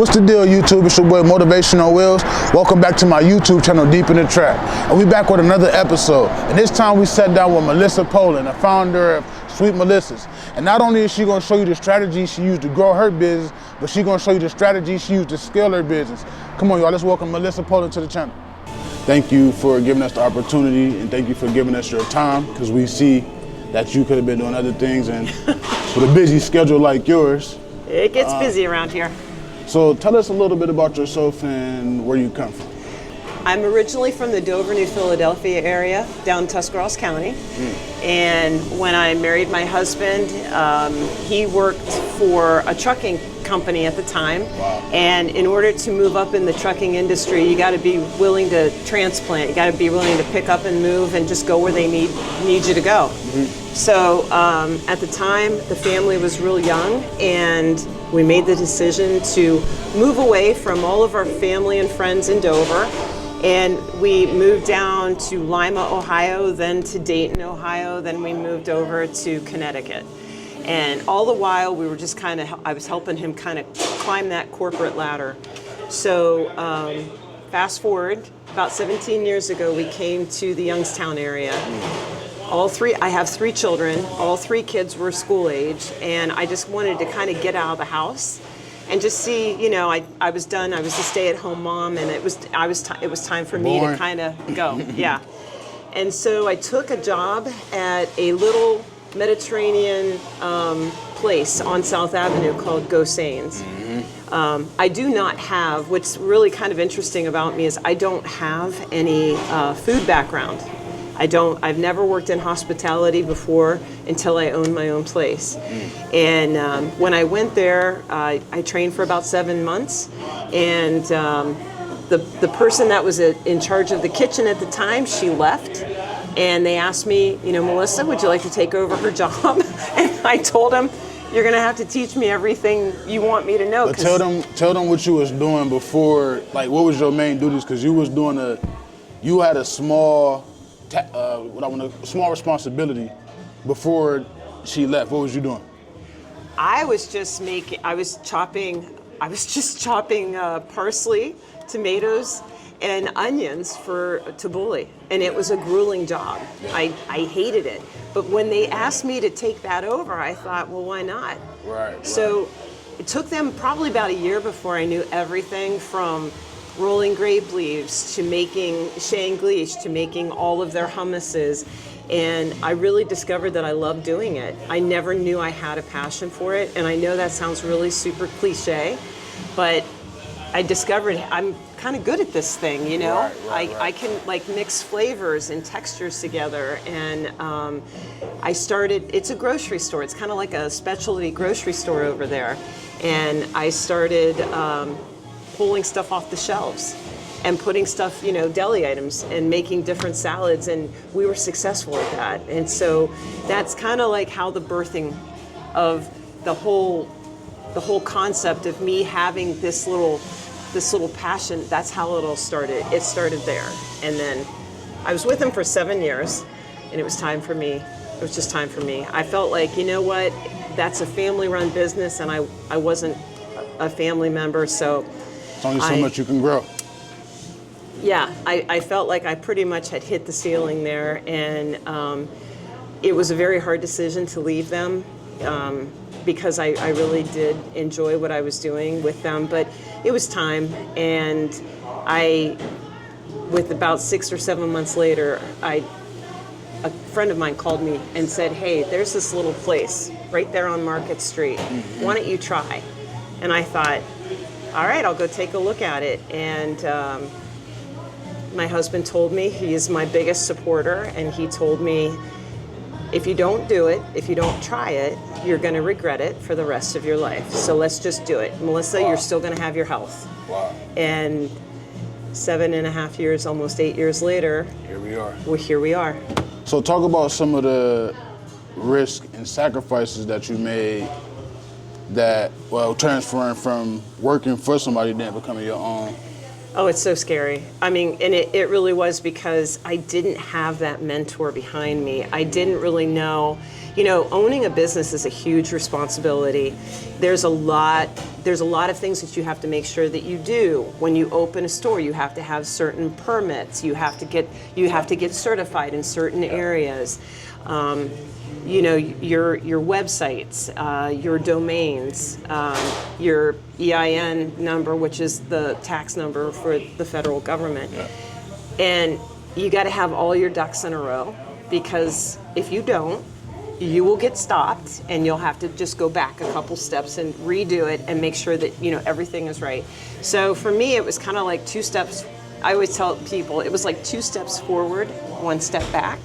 What's the deal, YouTube? It's your boy Motivation on Wheels. Welcome back to my YouTube channel, DeepntheT.R.A.P. And we back with another episode. And this time we sat down with Melissa Poland, the founder of Sweet Melissa's. And not only is she gonna show you the strategy she used to grow her business, but she's gonna show you the strategy she used to scale her business. Come on, y'all, let's welcome Melissa Poland to the channel. Thank you for giving us the opportunity, and thank you for giving us your time, because we see that you could have been doing other things, and with a busy schedule like yours. It gets busy around here. So tell us a little bit about yourself and where you come from. I'm originally from the Dover, New Philadelphia area, down Tuscarawas County. And when I married my husband, he worked for a trucking company at the time. Wow. And in order to move up in the trucking industry, you got to be willing to transplant. You got to be willing to pick up and move and just go where they need you to go. So at the time, the family was real young, and we made the decision to move away from all of our family and friends in Dover. And we moved down to Lima, Ohio, then to Dayton, Ohio, then we moved over to Connecticut. And all the while, we were just I was helping him kind of climb that corporate ladder. So fast forward, about 17 years ago, we came to the Youngstown area. I have three children, all three kids were school age, and I just wanted to kind of get out of the house and just see, I was done. I was a stay-at-home mom, and it was time for me to kind of go, yeah. And so I took a job at a little Mediterranean place on South Avenue called Go Sains. I do not have, what's really kind of interesting about me is I don't have any food background. I've never worked in hospitality before until I owned my own place. And when I went there, I trained for about 7 months. And the person that was in charge of the kitchen at the time, she left. And they asked me, Melissa, would you like to take over her job? And I told them, you're gonna have to teach me everything you want me to know. But tell them what you was doing before, like what was your main duties? Because you had a small responsibility before she left. What was you doing? I was just chopping parsley, tomatoes, and onions for tabbouleh, and it was a grueling job. I hated it, but when they asked me to take that over, I thought, well, why not? Right. So it took them probably about a year before I knew everything from rolling grape leaves to making shanglish to making all of their hummuses, and I really discovered that I loved doing it. I never knew I had a passion for it, and I know that sounds really super cliche, but I discovered I'm kind of good at this thing, Right. I can mix flavors and textures together, and it's a grocery store. It's kind of like a specialty grocery store over there, and I started pulling stuff off the shelves and putting stuff, deli items, and making different salads, and we were successful at that. And so that's kind of like how the birthing of the whole concept of me having this little passion, that's how it all started. It started there. And then I was with him for 7 years, and it was time for me. It was just time for me. I felt like, what, that's a family-run business, and I wasn't a family member, so it's only so much you can grow. Yeah, I felt like I pretty much had hit the ceiling there, and it was a very hard decision to leave them because I really did enjoy what I was doing with them, but it was time, and with about 6 or 7 months later, a friend of mine called me and said, hey, there's this little place right there on Market Street. Why don't you try? And I thought, all right, I'll go take a look at it. And my husband told me, he is my biggest supporter, and he told me, if you don't do it, if you don't try it, you're going to regret it for the rest of your life. So let's just do it. Melissa, you're still going to have your health. Wow. And 7.5 years, almost 8 years later, here we are. Here we are. So talk about some of the risk and sacrifices that you made transferring from working for somebody then becoming your own. Oh, it's so scary. I mean, and it really was, because I didn't have that mentor behind me. I didn't really know, You know, owning a business is a huge responsibility. There's a lot of things that you have to make sure that you do. When you open a store, you have to have certain permits. You have to get certified in certain areas. You know, your websites, your domains, your EIN number, which is the tax number for the federal government. Yeah. And you got to have all your ducks in a row, because if you don't, you will get stopped and you'll have to just go back a couple steps and redo it and make sure that, you know, everything is right. So for me, it was kind of like 2 steps. I always tell people it was like 2 steps forward, 1 step back.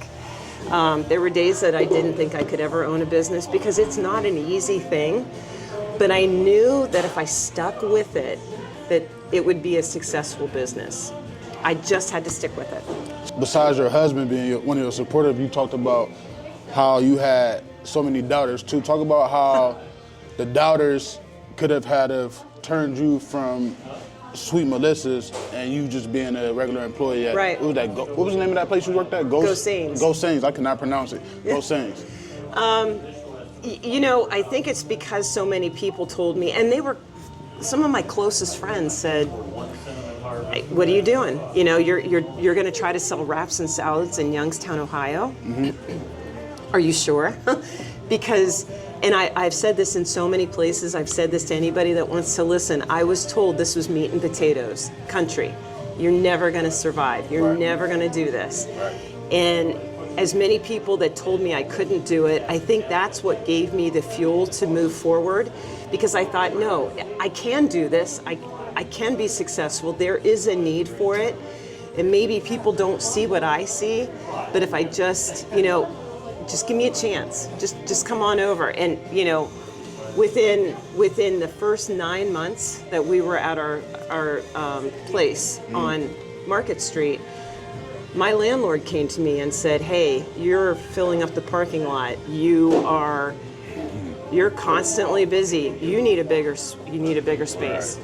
There were days that I didn't think I could ever own a business because it's not an easy thing, but I knew that if I stuck with it, that it would be a successful business. I just had to stick with it. Besides your husband being one of your supporters, you talked about how you had so many doubters too. Talk about how the doubters could have turned you from Sweet Melissa's and you just being a regular employee at, right. What was the name of that place you worked at? Go Sains. Go Sains. I cannot pronounce it. Go Sains. You know, I think it's because so many people told me, and some of my closest friends said, hey, what are you doing? You know, you're going to try to sell wraps and salads in Youngstown, Ohio? Mm-hmm. Are you sure? Because, and I've said this in so many places, I've said this to anybody that wants to listen, I was told this was meat and potatoes country. You're never going to survive. You're Right. never going to do this. Right. And as many people that told me I couldn't do it, I think that's what gave me the fuel to move forward, because I thought, no, I can do this. I can be successful. There is a need for it. And maybe people don't see what I see, but if I just, you know, just give me a chance. Just come on over. And, you know, within the first 9 months that we were at our place on Market Street, my landlord came to me and said, hey, you're filling up the parking lot. You're constantly busy. You need a bigger space.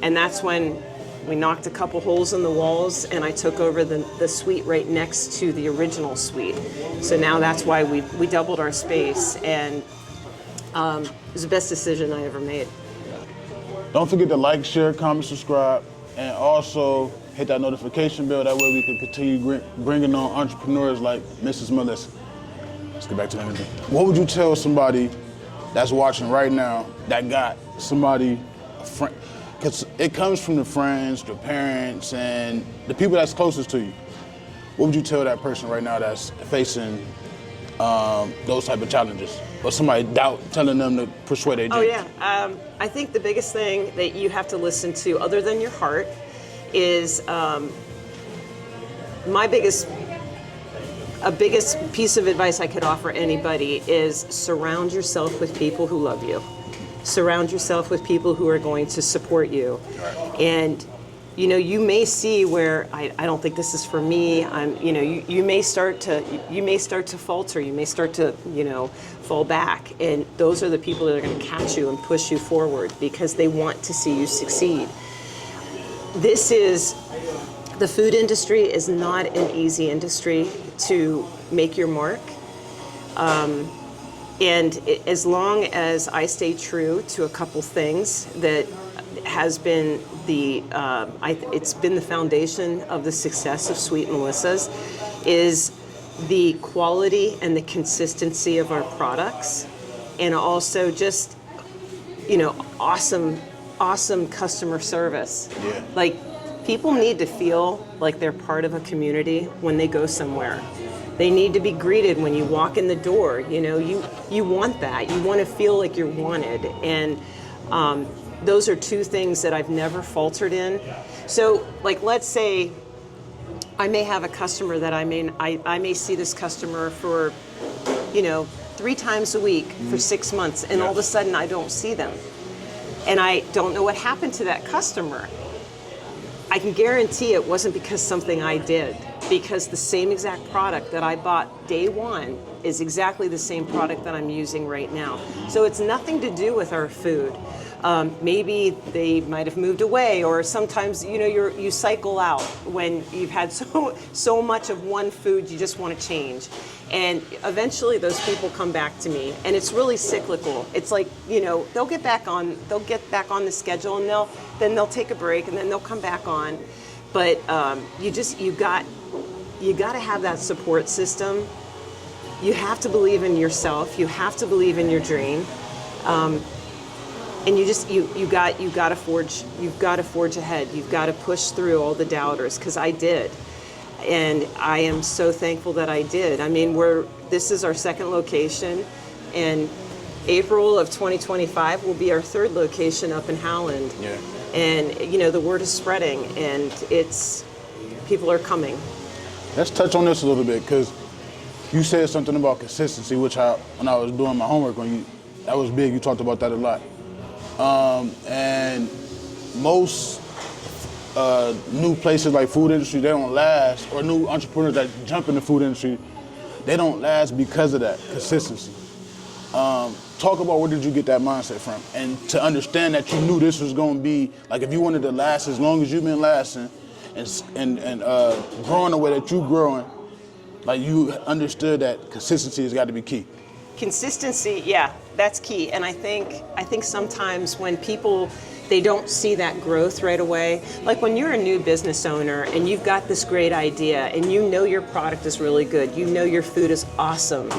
And that's when we knocked a couple holes in the walls and I took over the suite right next to the original suite. So now that's why we doubled our space, and it was the best decision I ever made. Don't forget to like, share, comment, subscribe, and also hit that notification bell. That way we can continue bringing on entrepreneurs like Mrs. Melissa. Let's get back to the interview. What would you tell somebody that's watching right now that got somebody, a friend, because it comes from the friends, the parents, and the people that's closest to you. What would you tell that person right now that's facing those type of challenges? Or somebody telling them to pursue their dreams? Oh yeah, I think the biggest thing that you have to listen to, other than your heart, is a biggest piece of advice I could offer anybody is surround yourself with people who love you. Surround yourself with people who are going to support you. Right. And you know, you may see where I don't think this is for me. You may start to falter. You may start to, you know, fall back. And those are the people that are going to catch you and push you forward because they want to see you succeed. The food industry is not an easy industry to make your mark. And as long as I stay true to a couple things that has been it's been the foundation of the success of Sweet Melissa's, is the quality and the consistency of our products, and also just, you know, awesome customer service. Yeah. Like, people need to feel like they're part of a community when they go somewhere. They need to be greeted when you walk in the door. You know, you want that. You want to feel like you're wanted. And those are two things that I've never faltered in. So, like, let's say I may have a customer that I may see this customer for, you know, 3 times a week for 6 months, and all of a sudden I don't see them. And I don't know what happened to that customer. I can guarantee it wasn't because something I did, because the same exact product that I bought day one is exactly the same product that I'm using right now. So it's nothing to do with our food. Maybe they might have moved away, or sometimes, you know, you cycle out when you've had so much of one food, you just want to change. And eventually those people come back to me, and it's really cyclical. It's like, you know, they'll get back on the schedule, and they'll take a break, and then they'll come back on. But you got to have that support system. You have to believe in yourself. You have to believe in your dream. And you've got to forge ahead. You've got to push through all the doubters, because I did. And I am so thankful that I did. I mean, this is our second location, and April of 2025 will be our third location up in Howland. Yeah. And you know, the word is spreading, and people are coming. Let's touch on this a little bit, because you said something about consistency, which when I was doing my homework on you, that was big. You talked about that a lot. And most new places like food industry, they don't last, or new entrepreneurs that jump in the food industry, they don't last because of that consistency. Talk about, where did you get that mindset from? And to understand that you knew this was going to be, like, if you wanted to last as long as you've been lasting and growing the way that you're growing, like, you understood that consistency has got to be key. Consistency, yeah, that's key. And I think sometimes when people, they don't see that growth right away. Like when you're a new business owner and you've got this great idea and you know your product is really good, you know your food is awesome,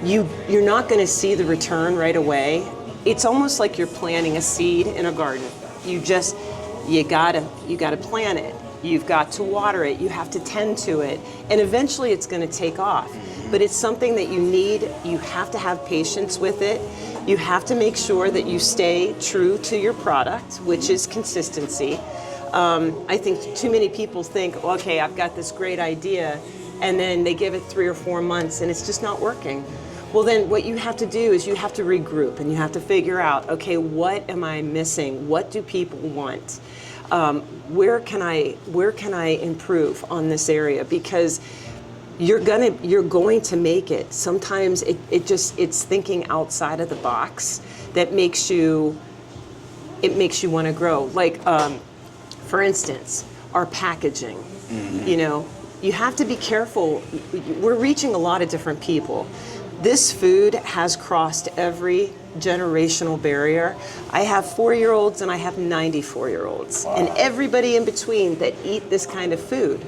you're not going to see the return right away. It's almost like you're planting a seed in a garden. You gotta plant it. You've got to water it. You have to tend to it, and eventually it's going to take off. But it's something that you need. You have to have patience with it. You have to make sure that you stay true to your product, which is consistency. I think too many people think, okay, I've got this great idea, and then they give it 3 or 4 months and it's just not working. Well, then what you have to do is you have to regroup and you have to figure out, okay, what am I missing? What do people want? Where can I improve on this area? Because you're going to make it. Sometimes it's thinking outside of the box that makes you want to grow. Like, for instance, our packaging. Mm-hmm. You know, you have to be careful. We're reaching a lot of different people. This food has crossed every generational barrier. I have 4-year-olds and I have 94-year-olds. Wow. And everybody in between that eat this kind of food.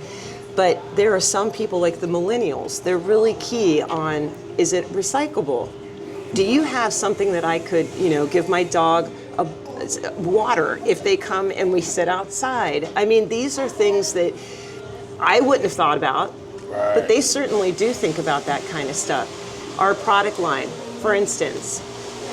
But there are some people, like the millennials, they're really key on, is it recyclable? Do you have something that I could, give my dog water if they come and we sit outside? I mean, these are things that I wouldn't have thought about, right. But they certainly do think about that kind of stuff. Our product line, for instance,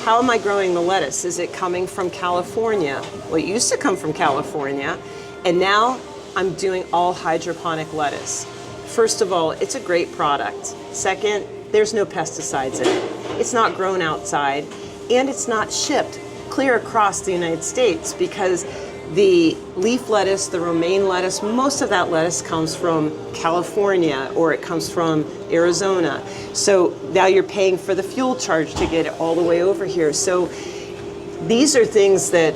how am I growing the lettuce? Is it coming from California? Well, it used to come from California, and now I'm doing all hydroponic lettuce. First of all, it's a great product. Second, there's no pesticides in it. It's not grown outside, and it's not shipped clear across the United States, because the leaf lettuce, the romaine lettuce, most of that lettuce comes from California or it comes from Arizona. So now you're paying for the fuel charge to get it all the way over here. So these are things that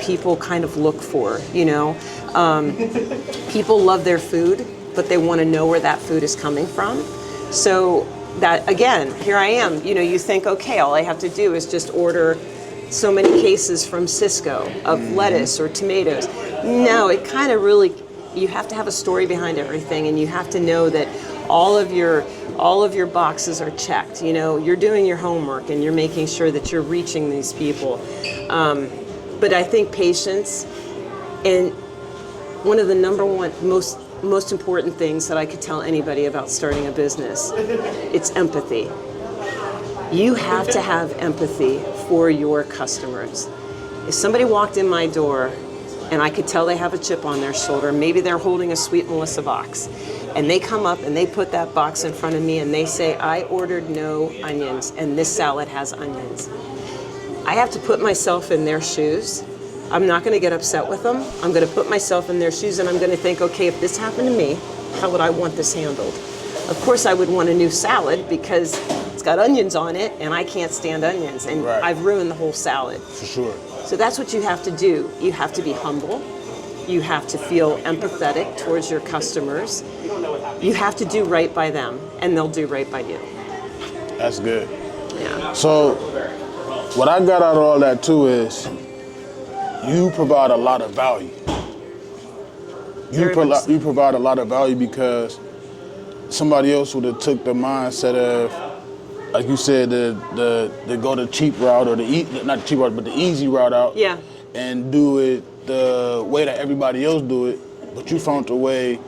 people kind of look for, People love their food, but they want to know where that food is coming from. So that, again, here I am. You think, okay, all I have to do is just order so many cases from Cisco of lettuce or tomatoes. No, it kind of really, you have to have a story behind everything, and you have to know that all of your boxes are checked. You're doing your homework and you're making sure that you're reaching these people. But I think patience, and one of the number one most important things that I could tell anybody about starting a business, it's empathy. You have to have empathy for your customers. If somebody walked in my door and I could tell they have a chip on their shoulder, maybe they're holding a Sweet Melissa box, and they come up and they put that box in front of me and they say, I ordered no onions and this salad has onions. I have to put myself in their shoes. I'm not going to get upset with them. I'm going to put myself in their shoes and I'm going to think, okay, if this happened to me, how would I want this handled? Of course, I would want a new salad because it's got onions on it and I can't stand onions, and right. I've ruined the whole salad. For sure. So that's what you have to do. You have to be humble. You have to feel empathetic towards your customers. You have to do right by them, and they'll do right by you. That's good. Yeah. So what I got out of all that too is you provide a lot of value. You provide a lot of value because somebody else would have took the mindset of, like you said, the go the cheap route or not the cheap route, but the easy route out. Yeah. And do it the way that everybody else do it, but you found a way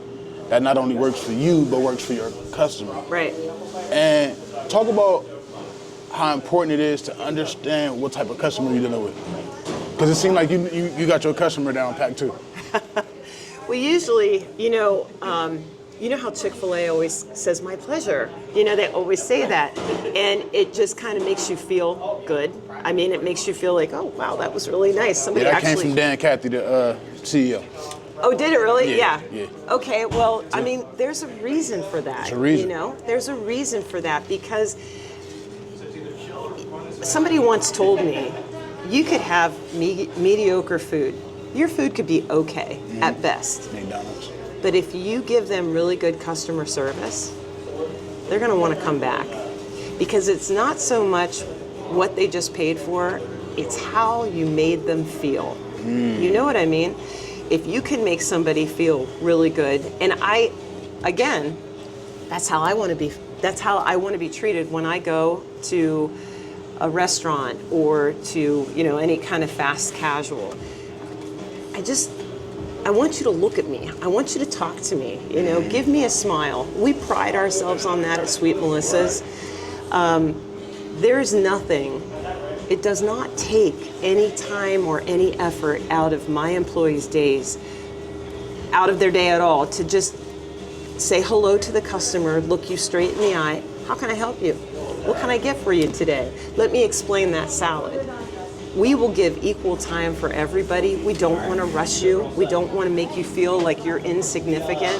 that not only works for you, but works for your customer. Right. And talk about how important it is to understand what type of customer you're dealing with. Because it seems like you got your customer down pat too. Well, usually, you know how Chick-fil-A always says, "My pleasure." They always say that. And it just kind of makes you feel good. I mean, it makes you feel like, oh, wow, that was really nice. Somebody That actually... came from Dan Cathy, the CEO. Oh, did it really? Yeah. Okay, well, I mean, there's a reason for that. There's a reason. There's a reason for that because somebody once told me, you could have mediocre food. Your food could be okay at best. McDonald's. But if you give them really good customer service, they're going to want to come back. Because it's not so much what they just paid for, it's how you made them feel. You know what I mean? If you can make somebody feel really good, and again, that's how I want to be treated when I go to a restaurant or to, any kind of fast casual. I want you to look at me. I want you to talk to me. Give me a smile. We pride ourselves on that at Sweet Melissa's. There's nothing. It does not take any time or any effort out of my employees' days, out of their day at all, to just say hello to the customer, look you straight in the eye. How can I help you? What can I get for you today? Let me explain that salad. We will give equal time for everybody. We don't want to rush you. We don't want to make you feel like you're insignificant.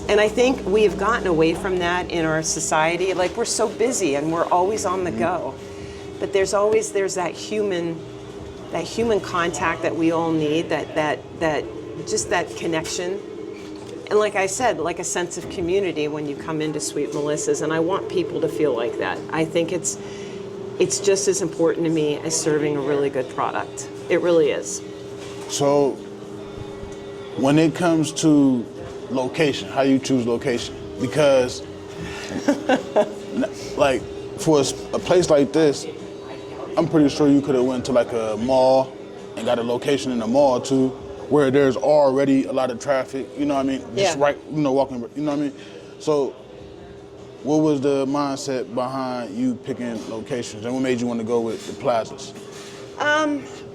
And I think we've gotten away from that in our society. Like, we're so busy and we're always on the go. But there's that human contact that we all need, that just that connection. And like I said, like a sense of community when you come into Sweet Melissa's, and I want people to feel like that. I think it's just as important to me as serving a really good product. It really is. So when it comes to location, how you choose location? Because like for a place like this, I'm pretty sure you could have went to like a mall and got a location in a mall too, where there's already a lot of traffic, you know what I mean? Just right, walking, you know what I mean? So what was the mindset behind you picking locations, and what made you want to go with the plazas?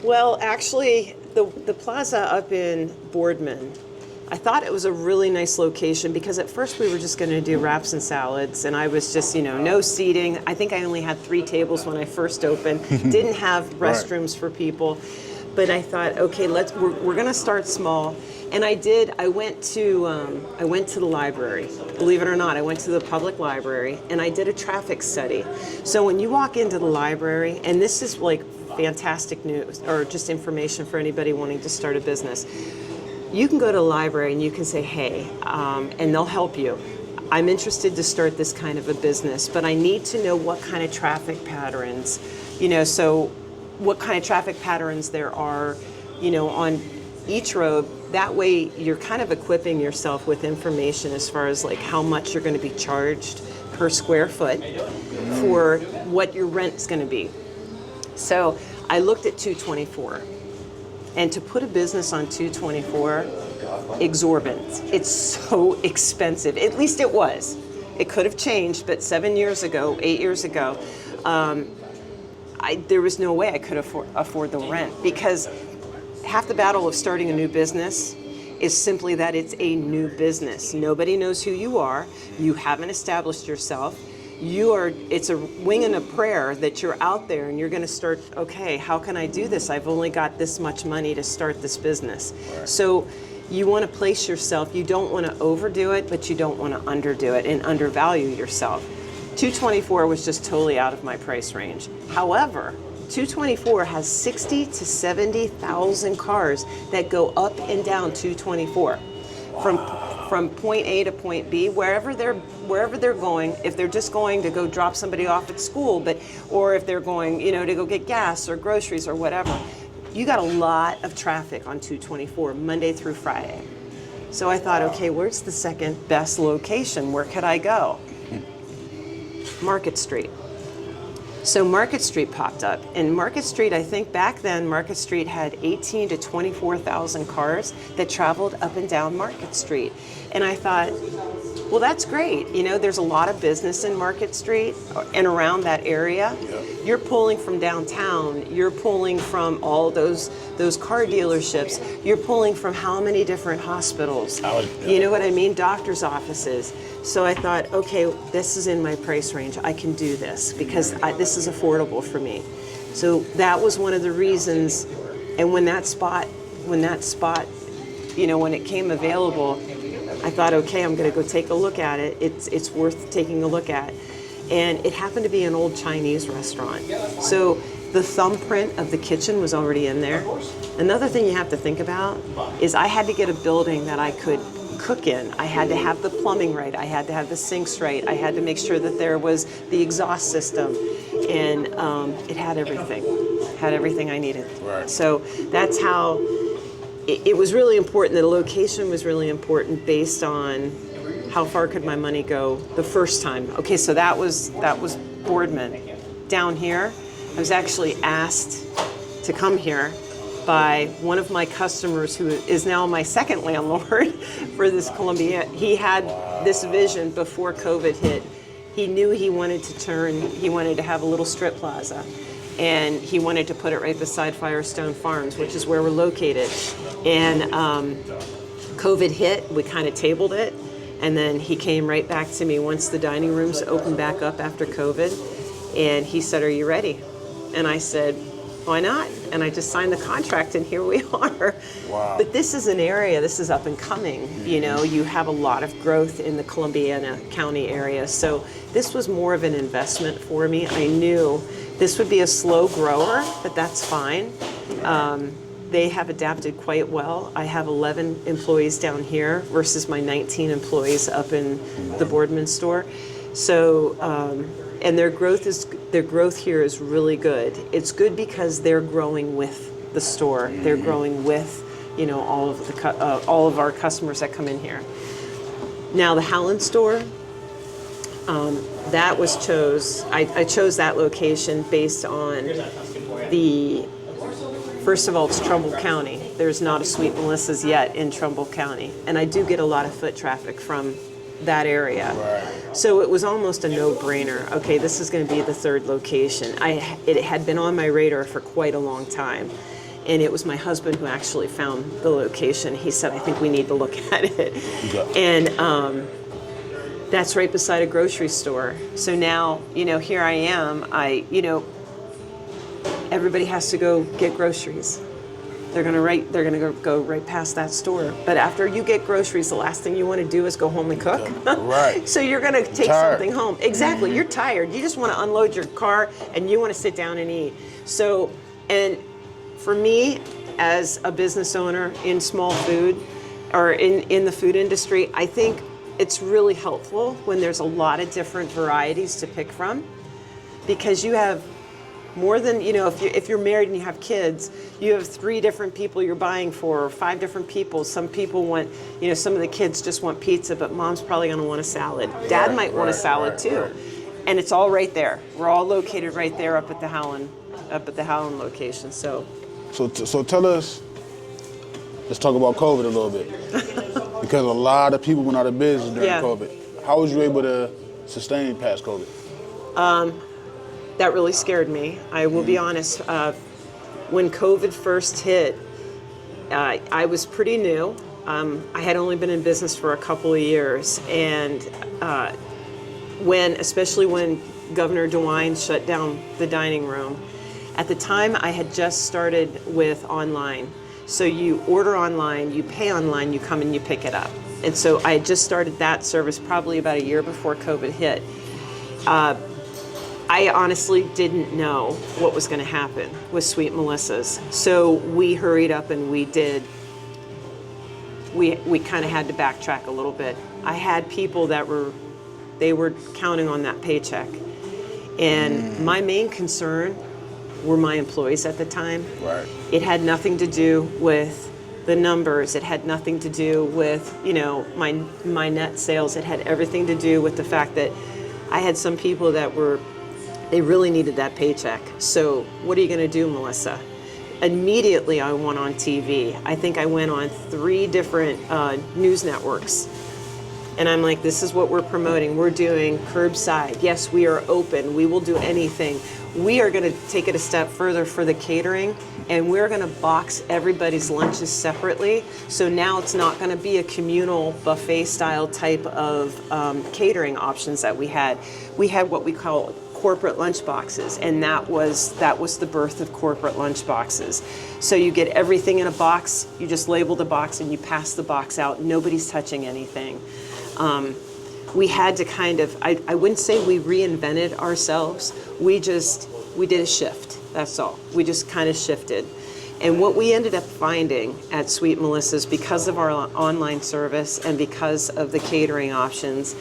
Well, actually, the plaza up in Boardman, I thought it was a really nice location because at first we were just going to do wraps and salads, and I was just, no seating. I think I only had 3 tables when I first opened. Didn't have restrooms for people, but I thought, okay, we're going to start small. And I went to the library. Believe it or not, I went to the public library and I did a traffic study. So when you walk into the library, and this is like fantastic news or just information for anybody wanting to start a business, you can go to the library and you can say, hey, and they'll help you. I'm interested to start this kind of a business, but I need to know what kind of traffic patterns, so what kind of traffic patterns there are, on each road. That way you're kind of equipping yourself with information as far as like how much you're going to be charged per square foot for what your rent's going to be. So I looked at 224, and to put a business on 224, exorbitant. It's so expensive. At least it was. It could have changed, but 7 years ago, 8 years ago, there was no way I could afford the rent, because half the battle of starting a new business is simply that it's a new business. Nobody knows who you are. You haven't established yourself. It's a wing and a prayer that you're out there and you're going to start, okay, how can I do this? I've only got this much money to start this business. Right. So you want to place yourself. You don't want to overdo it, but you don't want to underdo it and undervalue yourself. 224 was just totally out of my price range. However, 224 has 60 to 70,000 cars that go up and down 224. from point A to point B, wherever they're going. If they're just going to go drop somebody off at school, or if they're going, to go get gas or groceries or whatever, you got a lot of traffic on 224 Monday through Friday. So I thought, okay, where's the second best location? Where could I go? Market Street. So Market Street popped up, and Market Street, I think back then, Market Street had 18 to 24,000 cars that traveled up and down Market Street. And I thought, well, that's great. There's a lot of business in Market Street and around that area. Yeah. You're pulling from downtown. You're pulling from all those car dealerships. You're pulling from how many different hospitals? You know what I mean? Doctor's offices. So I thought, okay, this is in my price range. I can do this because this is affordable for me. So that was one of the reasons. And when that spot, when it came available, I thought, okay, I'm going to go take a look at it. It's worth taking a look at. And it happened to be an old Chinese restaurant. So the thumbprint of the kitchen was already in there. Another thing you have to think about is I had to get a building that I could cook in. I had to have the plumbing right. I had to have the sinks right. I had to make sure that there was the exhaust system. And it had everything. Had everything I needed. Right. So that's how it was really important. The location was really important based on how far could my money go the first time. Okay, so that was Boardman. Down here, I was actually asked to come here by one of my customers who is now my second landlord for this Columbia. He had this vision before COVID hit. He knew he wanted to have a little strip plaza. And he wanted to put it right beside Firestone Farms, which is where we're located. And COVID hit, we kind of tabled it. And then he came right back to me once the dining rooms opened back up after COVID. And he said, "Are you ready?" And I said, "Why not?" And I just signed the contract, and here we are. Wow. But this is an area, this is up and coming. You have a lot of growth in the Columbiana County area. So this was more of an investment for me. I knew this would be a slow grower, but that's fine. They have adapted quite well. I have 11 employees down here versus my 19 employees up in the Boardman store. So, and their growth here is really good. It's good because they're growing with the store. They're growing with, all of our customers that come in here. Now the Howland store, I chose that location based on first of all, it's Trumbull County. There's not a Sweet Melissa's yet in Trumbull County. And I do get a lot of foot traffic from that area. Right. So it was almost a no-brainer. Okay, this is going to be the third location. It had been on my radar for quite a long time. And it was my husband who actually found the location. He said, "I think we need to look at it." And that's right beside a grocery store. So now, here I am. Everybody has to go get groceries. They're gonna go right past that store. But after you get groceries, the last thing you want to do is go home and cook. Right. So you're gonna take something home. Exactly. You're tired. You just want to unload your car and you want to sit down and eat. So, and for me, as a business owner in small food or in the food industry, I think it's really helpful when there's a lot of different varieties to pick from, because you have more than, if you're married and you have kids, you have 3 different people you're buying for, or 5 different people. Some people want, some of the kids just want pizza, but mom's probably going to want a salad. Dad might want a salad too. Right. And it's all right there. We're all located right there up at the Howland location. So tell us, let's talk about COVID a little bit. Because a lot of people went out of business during COVID. How was you able to sustain past COVID? That really scared me. I will be honest. When COVID first hit, I was pretty new. I had only been in business for a couple of years, and especially when Governor DeWine shut down the dining room, at the time I had just started with online. So you order online, you pay online, you come and you pick it up. And so I had just started that service probably about a year before COVID hit. I honestly didn't know what was going to happen with Sweet Melissa's. So we hurried up and we did we kind of had to backtrack a little bit. I had people that were counting on that paycheck. And my main concern were my employees at the time. Right. It had nothing to do with the numbers. It had nothing to do with, my net sales. It had everything to do with the fact that I had some people that they really needed that paycheck. So what are you going to do, Melissa? Immediately I went on TV. I think I went on 3 different news networks. And I'm like, this is what we're promoting. We're doing curbside. Yes, we are open. We will do anything. We are going to take it a step further for the catering, and we're going to box everybody's lunches separately. So now it's not going to be a communal buffet style type of catering options that we had. We had what we call corporate lunch boxes, and that was the birth of corporate lunch boxes. So you get everything in a box, you just label the box and you pass the box out. Nobody's touching anything. We had to kind of, I wouldn't say we reinvented ourselves. We did a shift, that's all. We just kind of shifted. And what we ended up finding at Sweet Melissa's, because of our online service and because of the catering options,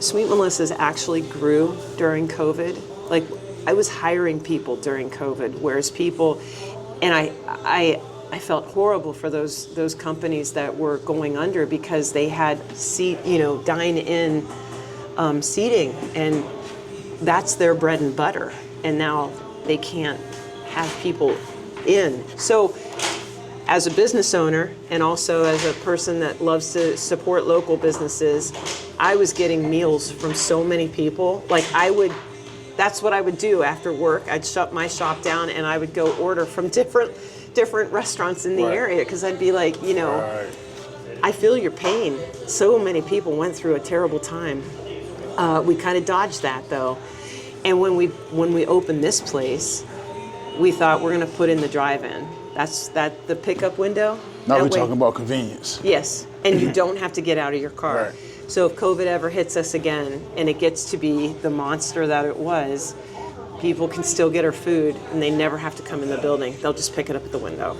Sweet Melissa's actually grew during COVID. Like, I was hiring people during COVID, whereas people, and I felt horrible for those companies that were going under because they had dine-in seating, and that's their bread and butter, and now they can't have people in. So as a business owner and also as a person that loves to support local businesses, I was getting meals from so many people. Like, that's what I would do after work. I'd shut my shop down and I would go order from different restaurants in the area, because I'd be like, I feel your pain. So many people went through a terrible time. We kind of dodged that though. And when we opened this place, we thought we're going to put in the drive-in. That's the pickup window. Now we're talking about convenience. Yes, and you don't have to get out of your car. Right. So if COVID ever hits us again and it gets to be the monster that it was, people can still get our food and they never have to come in the building. They'll just pick it up at the window.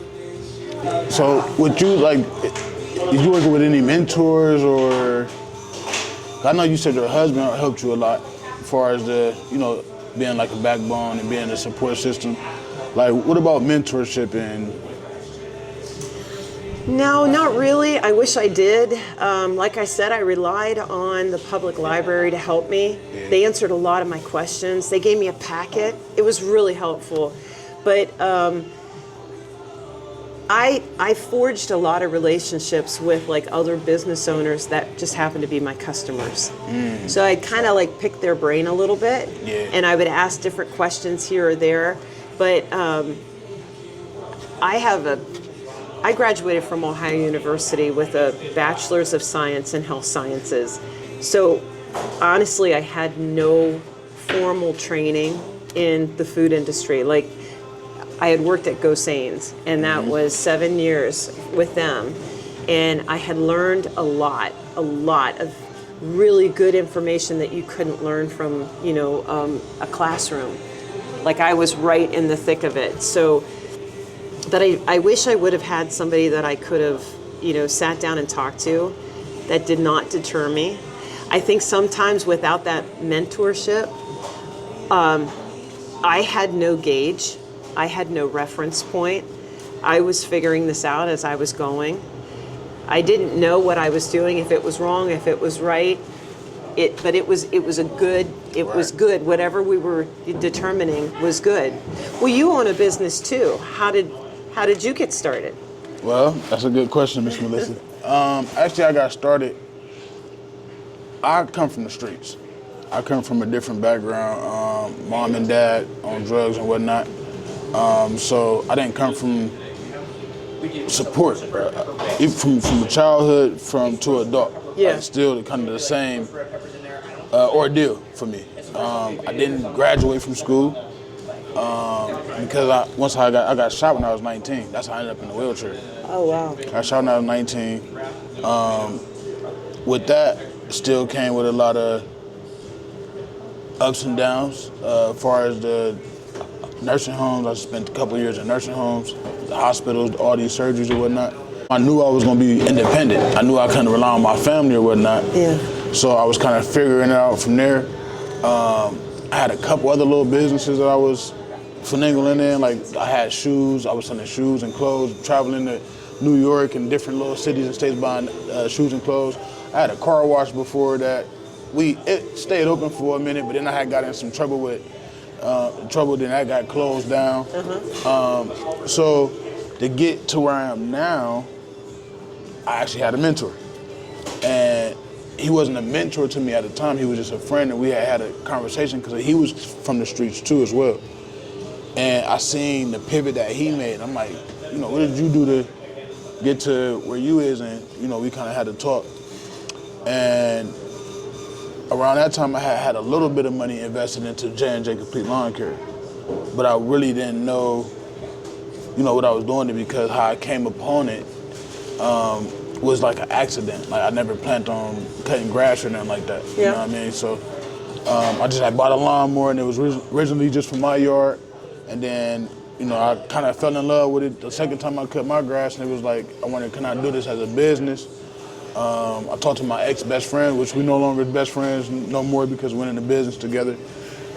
So would you did you work with any mentors, or, I know you said your husband helped you a lot as far as being like a backbone and being a support system. Like, what about mentorship? And no, not really. I wish I did. Like I said, I relied on the public library to help me. Yeah. They answered a lot of my questions. They gave me a packet. It was really helpful. But I forged a lot of relationships with other business owners that just happened to be my customers. So I'd kind of pick their brain a little bit, and I would ask different questions here or there. But I graduated from Ohio University with a Bachelor's of Science in Health Sciences. So honestly, I had no formal training in the food industry. Like, I had worked at Gosain's, and that was 7 years with them. And I had learned a lot of really good information that you couldn't learn from, a classroom. Like, I was right in the thick of it. So, but I wish I would have had somebody that I could have, sat down and talked to. That did not deter me. I think sometimes without that mentorship, I had no gauge. I had no reference point. I was figuring this out as I was going. I didn't know what I was doing, if it was wrong, if it was right. But it was good. Whatever we were determining was good. Well, you own a business too. How did you get started? Well, that's a good question, Miss Melissa. Actually, I got started. I come from the streets. I come from a different background. Mom and dad on drugs and whatnot. So I didn't come from support, even from childhood to adult. Yeah. It's still kind of the same ordeal for me. I didn't graduate from school because once I got shot when I was 19. That's how I ended up in the wheelchair. Oh, wow. I got shot when I was 19. With that, still came with a lot of ups and downs. As far as the nursing homes, I spent a couple years in nursing homes, the hospitals, all these surgeries and whatnot. I knew I was gonna be independent. I knew I couldn't rely on my family or whatnot. Yeah. So I was kind of figuring it out from there. I had a couple other little businesses that I was finagling in. Like I had shoes. I was selling shoes and clothes, traveling to New York and different little cities and states buying shoes and clothes. I had a car wash before that. It stayed open for a minute, but then I had got in some trouble with then that got closed down. So to get to where I am now, I actually had a mentor. And he wasn't a mentor to me at the time, he was just a friend, and we had a conversation because he was from the streets too as well. And I seen the pivot that he made. I'm like, what did you do to get to where you is? And we kind of had to talk. And around that time, I had a little bit of money invested into J&J Complete Lawn Care, but I really didn't know, what I was doing it, because how I came upon it was like an accident. Like I never planned on cutting grass or nothing like that. Yeah. You know what I mean? So I just had bought a lawnmower, and it was originally just for my yard, and then I kind of fell in love with it the second time I cut my grass, and it was like I wondered, can I do this as a business? I talked to my ex-best friend, which we no longer best friends no more because we went into business together.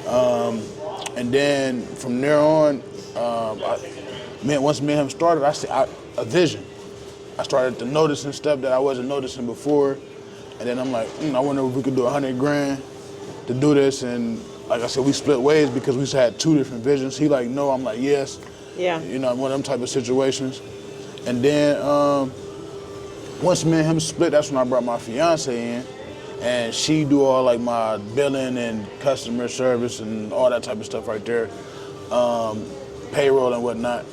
And then from there on, once me and him started, I see a vision. I started to noticing stuff that I wasn't noticing before. And then I'm like, I wonder if we could do $100 grand to do this. And like I said, we split ways because we had two different visions. He like, no, I'm like, yes. Yeah. One of them type of situations. And then once me and him split, that's when I brought my fiance in. And she do all like my billing and customer service and all that type of stuff right there. Payroll and whatnot.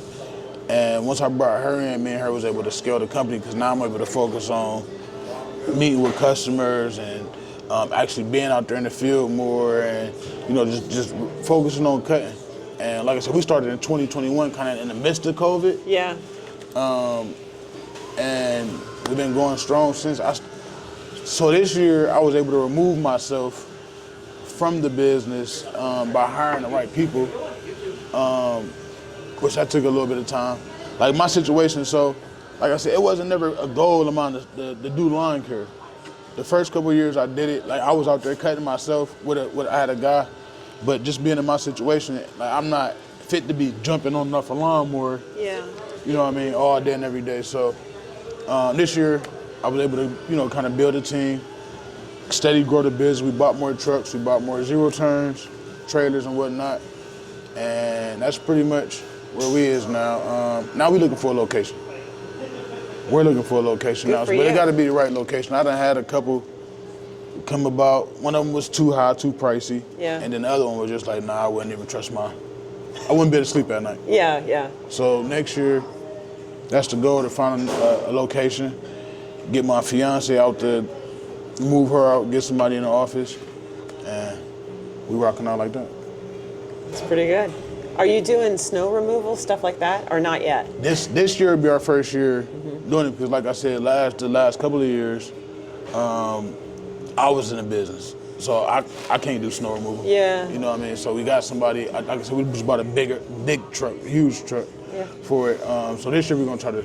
And once I brought her in, me and her was able to scale the company, because now I'm able to focus on meeting with customers and actually being out there in the field more, and just focusing on cutting. And like I said, we started in 2021, kind of in the midst of COVID. Yeah. And we've been going strong since. So this year, I was able to remove myself from the business by hiring the right people, which that took a little bit of time. Like my situation, so like I said, it wasn't never a goal of mine to do lawn care. The first couple of years I did it, like I was out there cutting myself I had a guy, but just being in my situation, like I'm not fit to be jumping on enough a lawnmower. Yeah. You know what I mean, all day and every day. So this year, I was able to, kind of build a team, steady grow the business. We bought more trucks, we bought more zero turns, trailers and whatnot. And that's pretty much where we is now. Now we're looking for a location. We're looking for a location now, but it got to be the right location. I done had a couple come about. One of them was too high, too pricey. Yeah. And then the other one was just like, I wouldn't even trust I wouldn't be able to sleep at night. Yeah, yeah. So next year, that's the goal, to find a location, get my fiance out there, move her out, get somebody in the office, and we rocking out like that. It's pretty good. Are you doing snow removal, stuff like that, or not yet? This year will be our first year doing it, because like I said, the last couple of years, I was in the business. So I can't do snow removal. Yeah. You know what I mean? So we got somebody, like I said, we just bought a big truck, huge truck for it. So this year we're gonna try to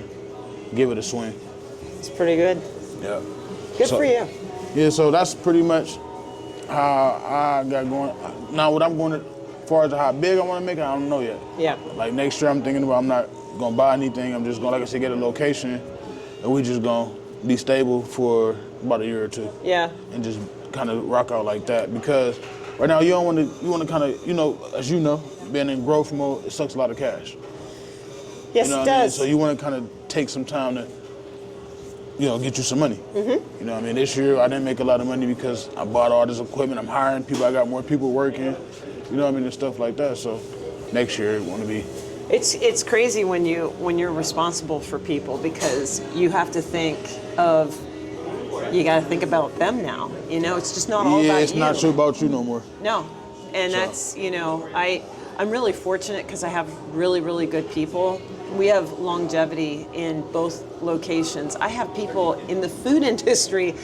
give it a swing. It's pretty good. Yeah. Good for you. Yeah, so that's pretty much how I got going. Now what I'm going to, as far as how big I want to make it, I don't know yet. Yeah. Like next year I'm thinking about, I'm not gonna buy anything. I'm just gonna, like I said, get a location, and we just gonna be stable for about a year or two. Yeah. And just kind of rock out like that, because right now you want to kind of, as you know, being in growth mode, it sucks a lot of cash. Yes, it does. So you want to kind of take some time to, get you some money. Mm-hmm. You know what I mean? This year I didn't make a lot of money because I bought all this equipment. I'm hiring people. I got more people working. You know what I mean? And stuff like that. So next year I want to be. It's crazy when you're responsible for people, because you have to think of. You got to think about them now. It's just not all about you. Yeah, it's not so about you no more. No, and that's I'm really fortunate because I have really, really good people. We have longevity in both locations. I have people in the food industry.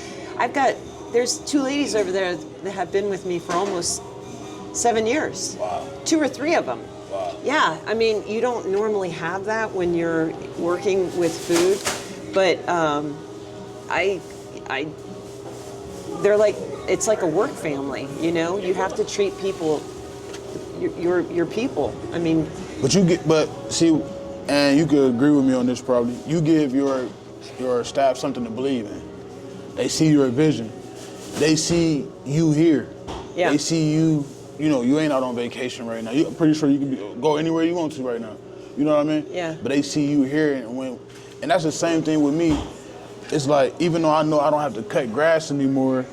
There's two ladies over there that have been with me for almost 7 years. Wow. 2 or 3 of them. Wow. Yeah, I mean, you don't normally have that when you're working with food, But I they're like, it's like a work family, you know. You have to treat people, your people. I mean, but see, and you could agree with me on this probably. You give your staff something to believe in. They see your vision. They see you here. Yeah. They see you. You know, you ain't out on vacation right now. I'm pretty sure you can go anywhere you want to right now. You know what I mean? Yeah. But they see you here, and that's the same thing with me. It's like, even though I know I don't have to cut grass anymore,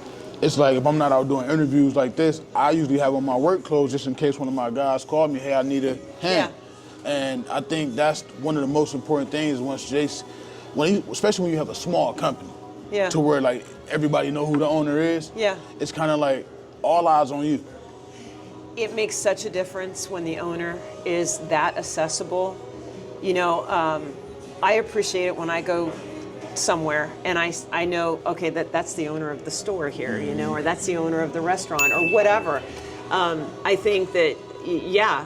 it's like if I'm not out doing interviews like this, I usually have on my work clothes just in case one of my guys call me, hey, I need a hand. Yeah. And I think that's one of the most important things especially when you have a small company. Yeah. To where like everybody know who the owner is. Yeah. It's kind of like all eyes on you. It makes such a difference when the owner is that accessible. You know, I appreciate it when I go somewhere and I know, okay, that's the owner of the store here, you know, or that's the owner of the restaurant or whatever. I think that, yeah,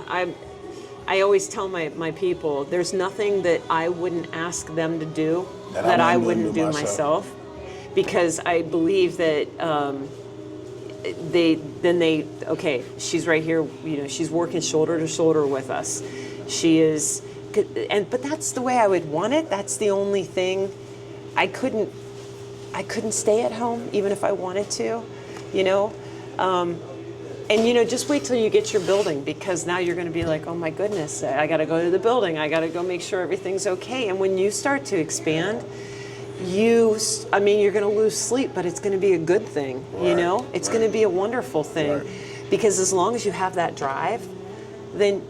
I always tell my people, there's nothing that I wouldn't ask them to do that I wouldn't do myself. Because I believe that okay, she's right here, you know, she's working shoulder to shoulder with us. She is, but that's the way I would want it. That's the only thing. I couldn't stay at home even if I wanted to, you know. And you know, just wait till you get your building, because now you're going to be like, oh my goodness, I got to go to the building. I got to go make sure everything's okay. And when you start to expand, you're going to lose sleep, but it's going to be a good thing, right, you know? It's going to be a wonderful thing, right, because as long as you have that drive, then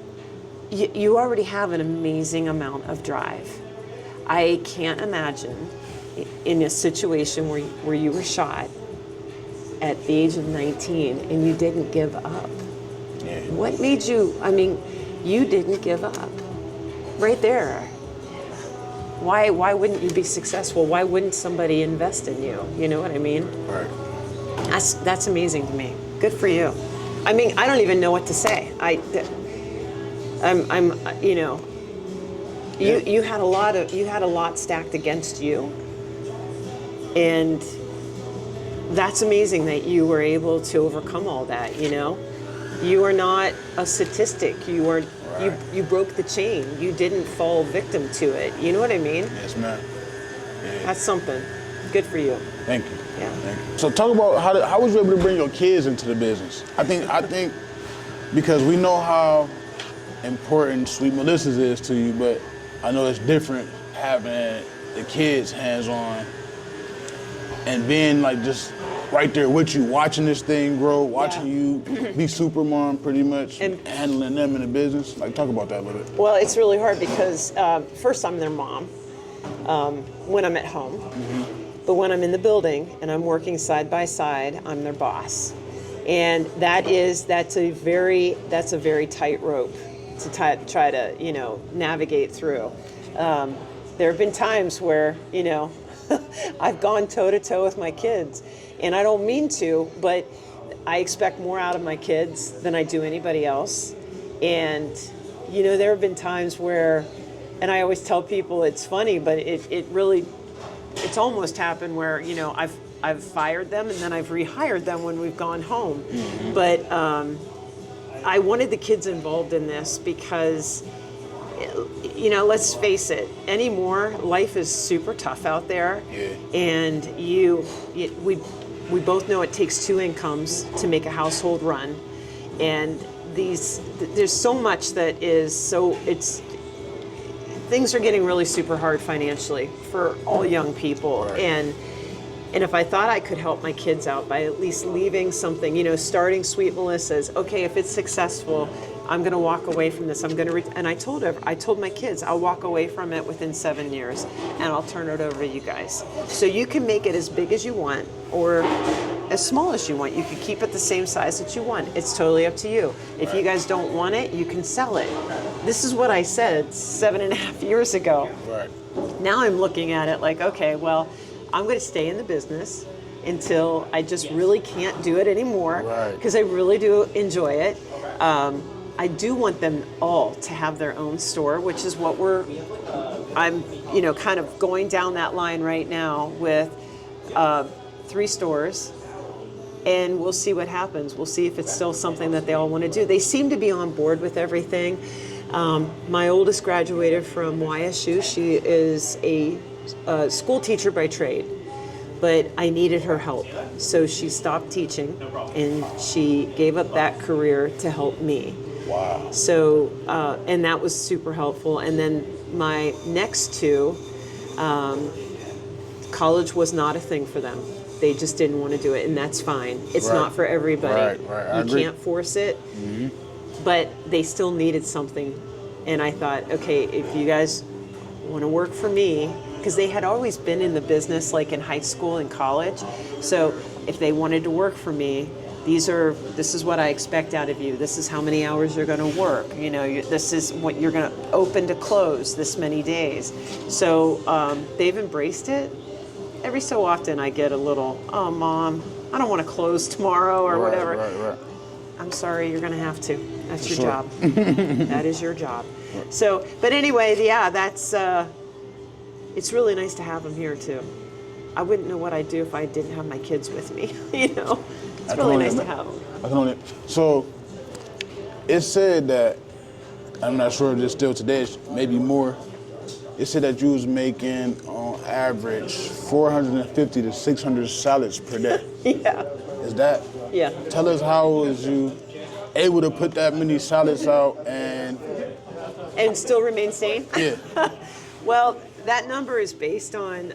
you already have an amazing amount of drive. I can't imagine in a situation where you were shot at the age of 19 and you didn't give up. Yeah. What made you, you didn't give up. Right there. Why wouldn't you be successful? Why wouldn't somebody invest in you? You know what I mean? Right. That's amazing to me. Good for you. I don't even know what to say. You know, you had a lot stacked against you, and that's amazing that you were able to overcome all that. You know, you are not a statistic. You are. Right. You broke the chain. You didn't fall victim to it. You know what I mean? Yes, ma'am. Yeah. That's something. Good for you. Thank you. Yeah. Thank you. So talk about how was you able to bring your kids into the business? I think because we know how important Sweet Melissa's is to you, but I know it's different having the kids hands-on and being like just right there with you, watching this thing grow, watching you be super mom pretty much, and handling them in the business. Like, talk about that a little bit. Well, it's really hard because first I'm their mom when I'm at home, but when I'm in the building and I'm working side by side, I'm their boss, and that's a very tight rope to try to navigate through. There have been times where I've gone toe to toe with my kids. And I don't mean to, but I expect more out of my kids than I do anybody else. And, there have been times where, and I always tell people it's funny, but it's almost happened where, I've fired them and then I've rehired them when we've gone home. Mm-hmm. But I wanted the kids involved in this because, let's face it, anymore, life is super tough out there. Yeah. And we both know it takes two incomes to make a household run, and there's so much that things are getting really super hard financially for all young people. Right. And if I thought I could help my kids out by at least leaving something, starting Sweet Melissa's, okay, if it's successful, I'm going to walk away from this. I'm going to, and I told my kids, I'll walk away from it within 7 years, and I'll turn it over to you guys. So you can make it as big as you want, or as small as you want. You can keep it the same size that you want. It's totally up to you. If you guys don't want it, you can sell it. This is what I said 7.5 years ago. Right. Now I'm looking at it like, okay, well, I'm going to stay in the business until I just really can't do it anymore, because I really do enjoy it. I do want them all to have their own store, which is what I'm, kind of going down that line right now with 3 stores, and we'll see what happens. We'll see if it's still something that they all want to do. They seem to be on board with everything. My oldest graduated from YSU. She is a school teacher by trade, but I needed her help. So she stopped teaching and she gave up that career to help me. Wow. So, and that was super helpful. And then my next 2, college was not a thing for them. They just didn't want to do it, and that's fine. It's not for everybody. Right. You can't force it, but they still needed something. And I thought, okay, if you guys want to work for me, because they had always been in the business like in high school and college. So if they wanted to work for me, this is what I expect out of you. This is how many hours you're going to work. This is what you're going to open to close this many days. So they've embraced it. Every so often I get a little, oh, Mom, I don't want to close tomorrow or whatever. Right. I'm sorry, you're going to have to. That's your job. That is your job. So, but anyway, yeah, that's, it's really nice to have them here too. I wouldn't know what I'd do if I didn't have my kids with me, It's really nice to have them. So, it said that, I'm not sure if it's still today, maybe more, it said that you was making, on average, 450 to 600 salads per day. Yeah. Is that? Yeah. Tell us, how was you able to put that many salads out and still remain sane? Yeah. Well, that number is based on,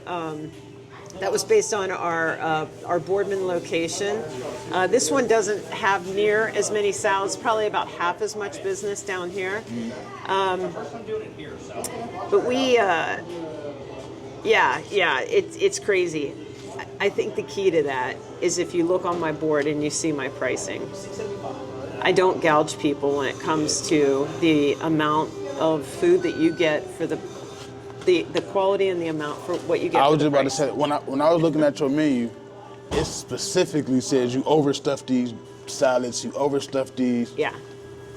that was based on our Boardman location. This one doesn't have near as many salads, probably about half as much business down here. But we, it's crazy. I think the key to that is if you look on my board and you see my pricing. I don't gouge people when it comes to the amount of food that you get for the quality and the amount for what you get. I was just about to say, when I was looking at your menu, it specifically says you overstuff these salads, you overstuff these. Yeah.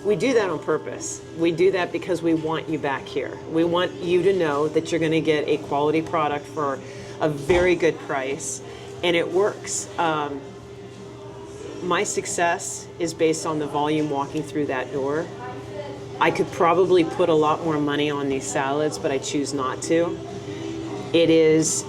We do that on purpose. We do that because we want you back here. We want you to know that you're going to get a quality product for a very good price, and it works. My success is based on the volume walking through that door. I could probably put a lot more money on these salads, but I choose not to. It is,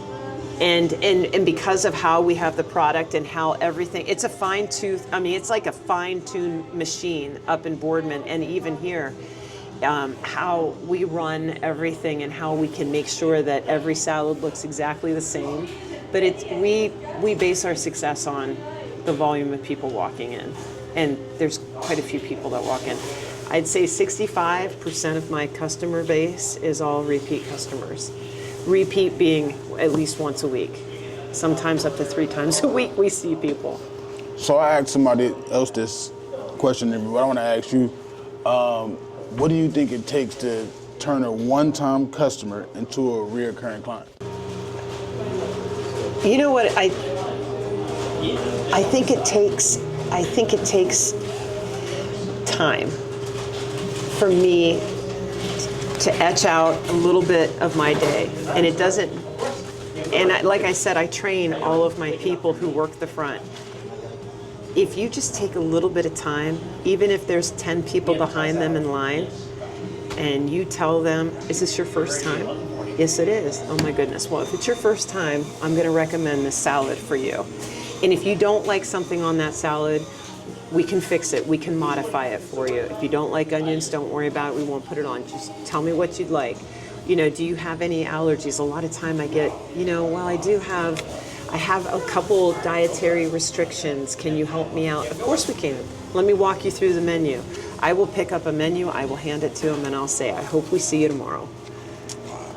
and because of how we have the product and how everything, it's a it's like a fine-tuned machine up in Boardman and even here, how we run everything and how we can make sure that every salad looks exactly the same. But we base our success on the volume of people walking in. And there's quite a few people that walk in. I'd say 65% of my customer base is all repeat customers. Repeat being at least once a week. Sometimes up to 3 times a week we see people. So I asked somebody else this question, but I want to ask you, what do you think it takes to turn a one-time customer into a reoccurring client? You know what, I think it takes time for me to etch out a little bit of my day. And it doesn't, like I said, I train all of my people who work the front. If you just take a little bit of time, even if there's 10 people behind them in line, and you tell them, is this your first time? Yes, it is. Oh my goodness. Well, if it's your first time, I'm gonna recommend this salad for you. And if you don't like something on that salad, we can fix it. We can modify it for you. If you don't like onions, don't worry about it. We won't put it on. Just tell me what you'd like. Do you have any allergies? A lot of time I get, well, I have a couple dietary restrictions. Can you help me out? Of course we can. Let me walk you through the menu. I will pick up a menu, I will hand it to them, and I'll say, I hope we see you tomorrow.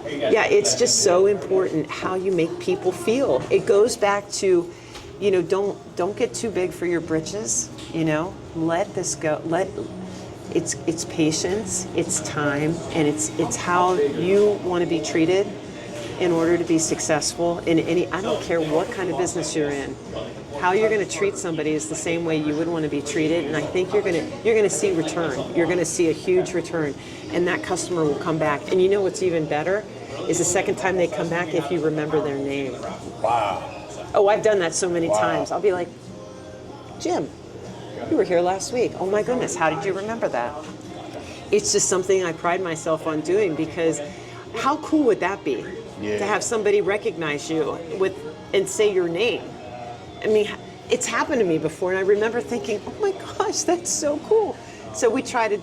Yeah, it's just so important how you make people feel. It goes back to, don't get too big for your britches. Let this go. It's patience, it's time, and it's how you want to be treated. in order to be successful in any, I don't care what kind of business you're in, how you're going to treat somebody is the same way you would want to be treated. And I think you're going to see return. You're going to see a huge return, and that customer will come back. And you know what's even better is the second time they come back if you remember their name. Wow. Oh, I've done that so many times. I'll be like, Jim, you were here last week. Oh my goodness, how did you remember that? It's just something I pride myself on doing, because how cool would that be to have somebody recognize you and say your name? I mean, it's happened to me before, and I remember thinking, oh my gosh, that's so cool. So we try to,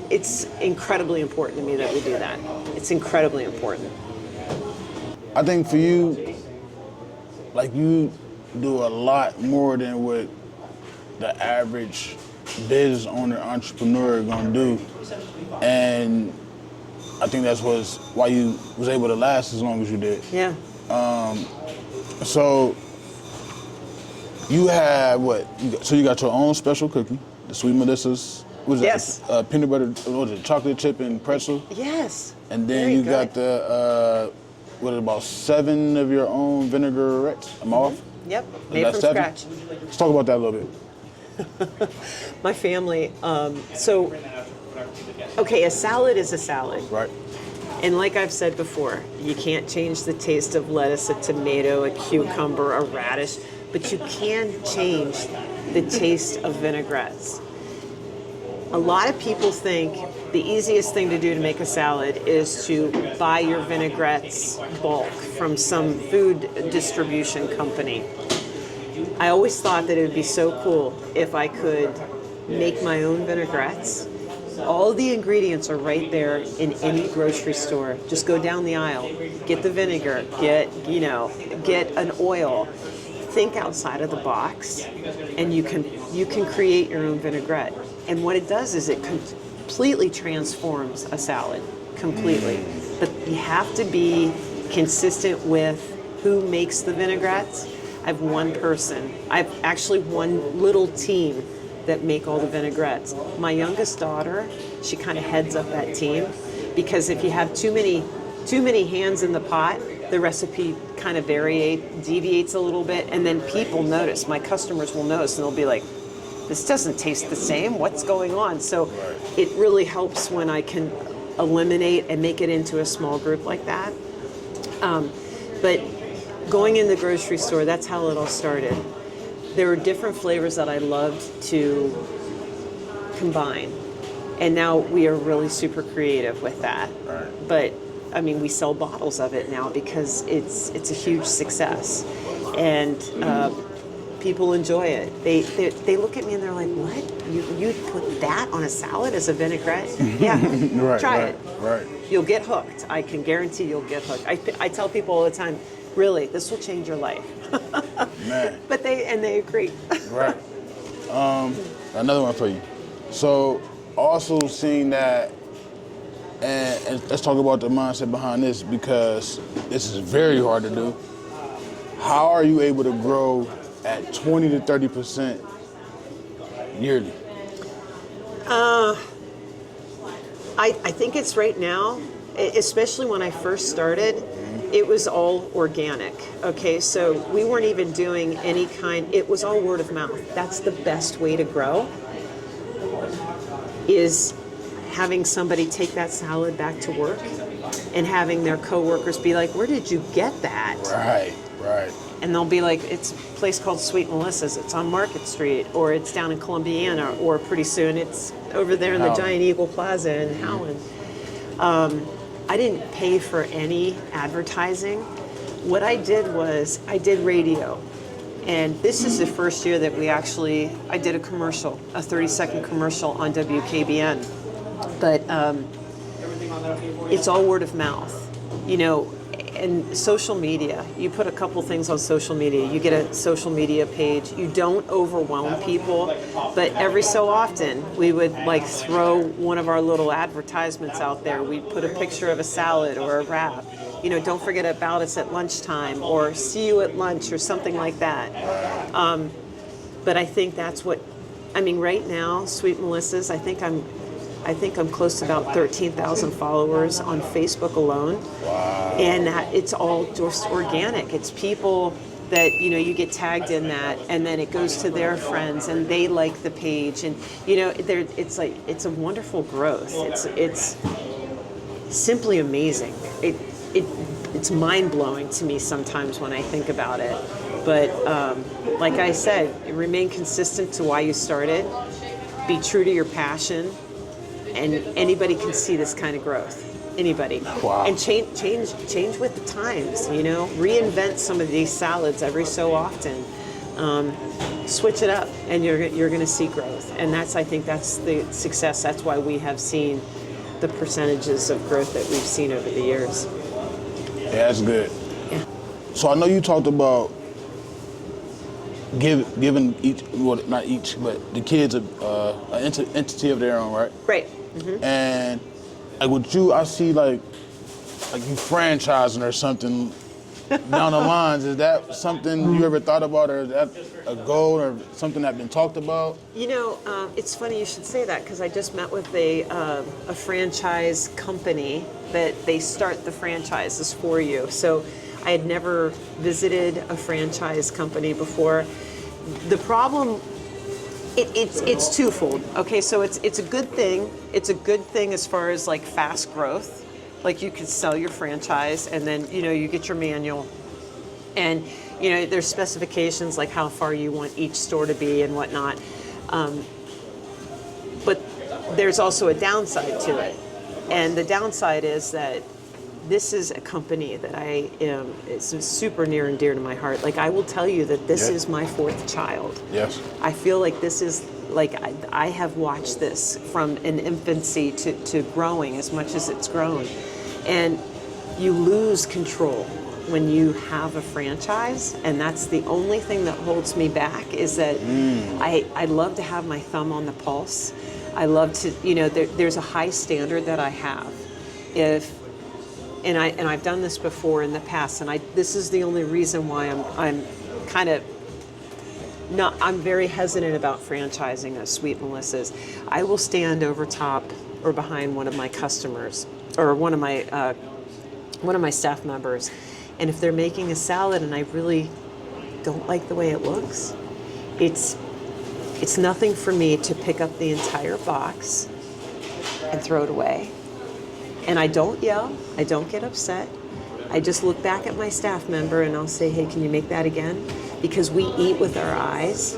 it's incredibly important to me that we do that. It's incredibly important. I think for you, like, you do a lot more than what the average business owner, entrepreneur gonna do. And I think that's why you was able to last as long as you did. Yeah. So you have what? So you got your own special cookie, the Sweet Melissa's. Was Yes. it peanut butter? What was it? Chocolate chip and pretzel. Yes. And then Very you good. got the about 7 of your own vinaigrettes. Am I off? Yep. Is Made that from 7? scratch. Let's talk about that a little bit. My family, okay, a salad is a salad. Right. And like I've said before, you can't change the taste of lettuce, a tomato, a cucumber, a radish, but you can change the taste of vinaigrettes. A lot of people think the easiest thing to do to make a salad is to buy your vinaigrettes bulk from some food distribution company. I always thought that it would be so cool if I could make my own vinaigrettes. All the ingredients are right there in any grocery store. Just go down the aisle, get the vinegar, get an oil. Think outside of the box, and you can create your own vinaigrette. And what it does is it completely transforms a salad, completely. But you have to be consistent with who makes the vinaigrettes. I have one person. I have actually one little team that make all the vinaigrettes. My youngest daughter, she kind of heads up that team, because if you have too many hands in the pot, the recipe kind of deviates a little bit, and then people notice. My customers will notice, and they'll be like, this doesn't taste the same, what's going on? So it really helps when I can eliminate and make it into a small group like that. But going in the grocery store, that's how it all started. There were different flavors that I loved to combine. And now we are really super creative with that. Right. But I mean, we sell bottles of it now because it's a huge success. And people enjoy it. They look at me and they're like, what? You put that on a salad as a vinaigrette? Yeah, try it. Right. You'll get hooked. I can guarantee you'll get hooked. I tell people all the time, really, this will change your life. Man. But they agree. Right. Another one for you. So also seeing that, and let's talk about the mindset behind this, because this is very hard to do. How are you able to grow at 20 to 30% yearly? I think it's right now, especially when I first started, it was all organic. Okay, so we weren't even doing any it was all word of mouth. That's the best way to grow, is having somebody take that salad back to work and having their coworkers be like, where did you get that? Right. And they'll be like, it's a place called Sweet Melissa's. It's on Market Street, or it's down in Columbiana, or pretty soon it's over there in the Giant Eagle Plaza in Howland. I didn't pay for any advertising. What I did was I did radio. And this is the first year that I did a commercial, a 30-second commercial on WKBN. But it's all word of mouth, and social media. You put a couple things on social media. You get a social media page. You don't overwhelm people, but every so often we would throw one of our little advertisements out there. We'd put a picture of a salad or a wrap. Don't forget about us at lunchtime, or see you at lunch, or something like that. But I think that's right now, Sweet Melissa's, I think I think I'm close to about 13,000 followers on Facebook alone. Wow. And it's all just organic. It's people that, you know, you get tagged in that, and then it goes to their friends and they like the page, and you know, it's like, it's a wonderful growth. It's simply amazing. It's mind-blowing to me sometimes when I think about it. But like I said, remain consistent to why you started. Be true to your passion, and anybody can see this kind of growth. Anybody. Wow. And change with the times. You know, reinvent some of these salads every so often. Switch it up, and you're going to see growth. And I think that's the success. That's why we have seen the percentages of growth that we've seen over the years. Yeah, that's good. Yeah. So I know you talked about giving each, well, not each, but the kids an entity of their own, right? Right. Mm-hmm. And like with you, I see like you franchising or something down the lines. Is that something you ever thought about, or is that a goal or something that's been talked about? You know, it's funny you should say that, because I just met with a franchise company that they start the franchises for you. So I had never visited a franchise company before. The problem, it's twofold. Okay, so it's a good thing. It's a good thing as far as like fast growth. Like you could sell your franchise, and then, you know, you get your manual, and you know, there's specifications like how far you want each store to be and whatnot. But there's also a downside to it, and the downside is that this is a company that it's super near and dear to my heart. Like, I will tell you that this is my fourth child. Yes. I feel like this is, like, I have watched this from an infancy to growing as much as it's grown. And you lose control when you have a franchise, and that's the only thing that holds me back, is that I love to have my thumb on the pulse. I love to, you know, there's a high standard that I have. And I've done this before in the past, and this is the only reason why I'm kind of not, I'm very hesitant about franchising a Sweet Melissa's. I will stand over top or behind one of my customers, or one of my staff members, and if they're making a salad and I really don't like the way it looks, it's nothing for me to pick up the entire box and throw it away. And I don't yell, I don't get upset. I just look back at my staff member and I'll say, hey, can you make that again? Because we eat with our eyes,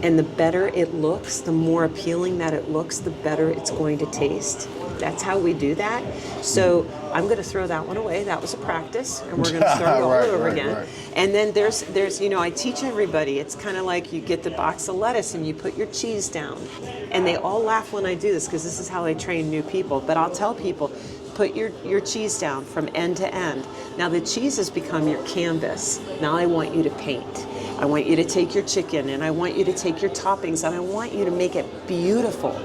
and the better it looks, the more appealing that it looks, the better it's going to taste. That's how we do that. So I'm going to throw that one away. That was a practice, and we're going to start all over again. Right. And then there's, you know, I teach everybody. It's kind of like you get the box of lettuce and you put your cheese down. And they all laugh when I do this, because this is how I train new people. But I'll tell people, put your cheese down from end to end. Now the cheese has become your canvas. Now I want you to paint. I want you to take your chicken, and I want you to take your toppings, and I want you to make it beautiful.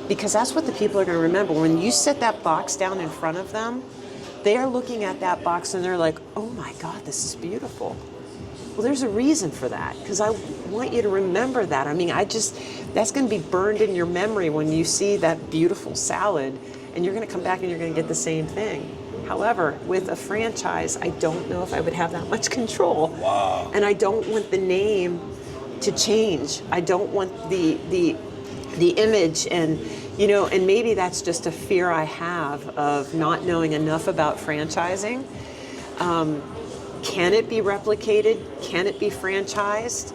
Because that's what the people are going to remember. When you set that box down in front of them, they are looking at that box and they're like, oh my God, this is beautiful. Well, there's a reason for that, because I want you to remember that. I mean, that's going to be burned in your memory when you see that beautiful salad, and you're going to come back and you're going to get the same thing. However, with a franchise, I don't know if I would have that much control. Wow. And I don't want the name to change. I don't want the image, and you know, and maybe that's just a fear I have of not knowing enough about franchising. Can it be replicated? Can it be franchised?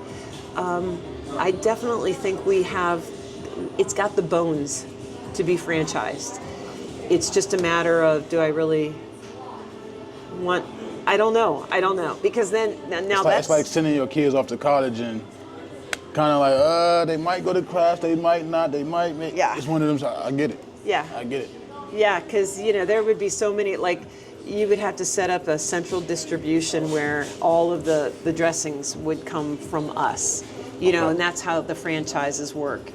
I definitely think it's got the bones to be franchised. It's just a matter of, do I really want, I don't know, because then, now it's like sending your kids off to college and kind of like, they might go to class, they might not, they might make, it's one of them, so I get it. Yeah. I get it. Yeah, because, you know, there would be so many, like, you would have to set up a central distribution where all of the dressings would come from us, you know, and that's how the franchises work.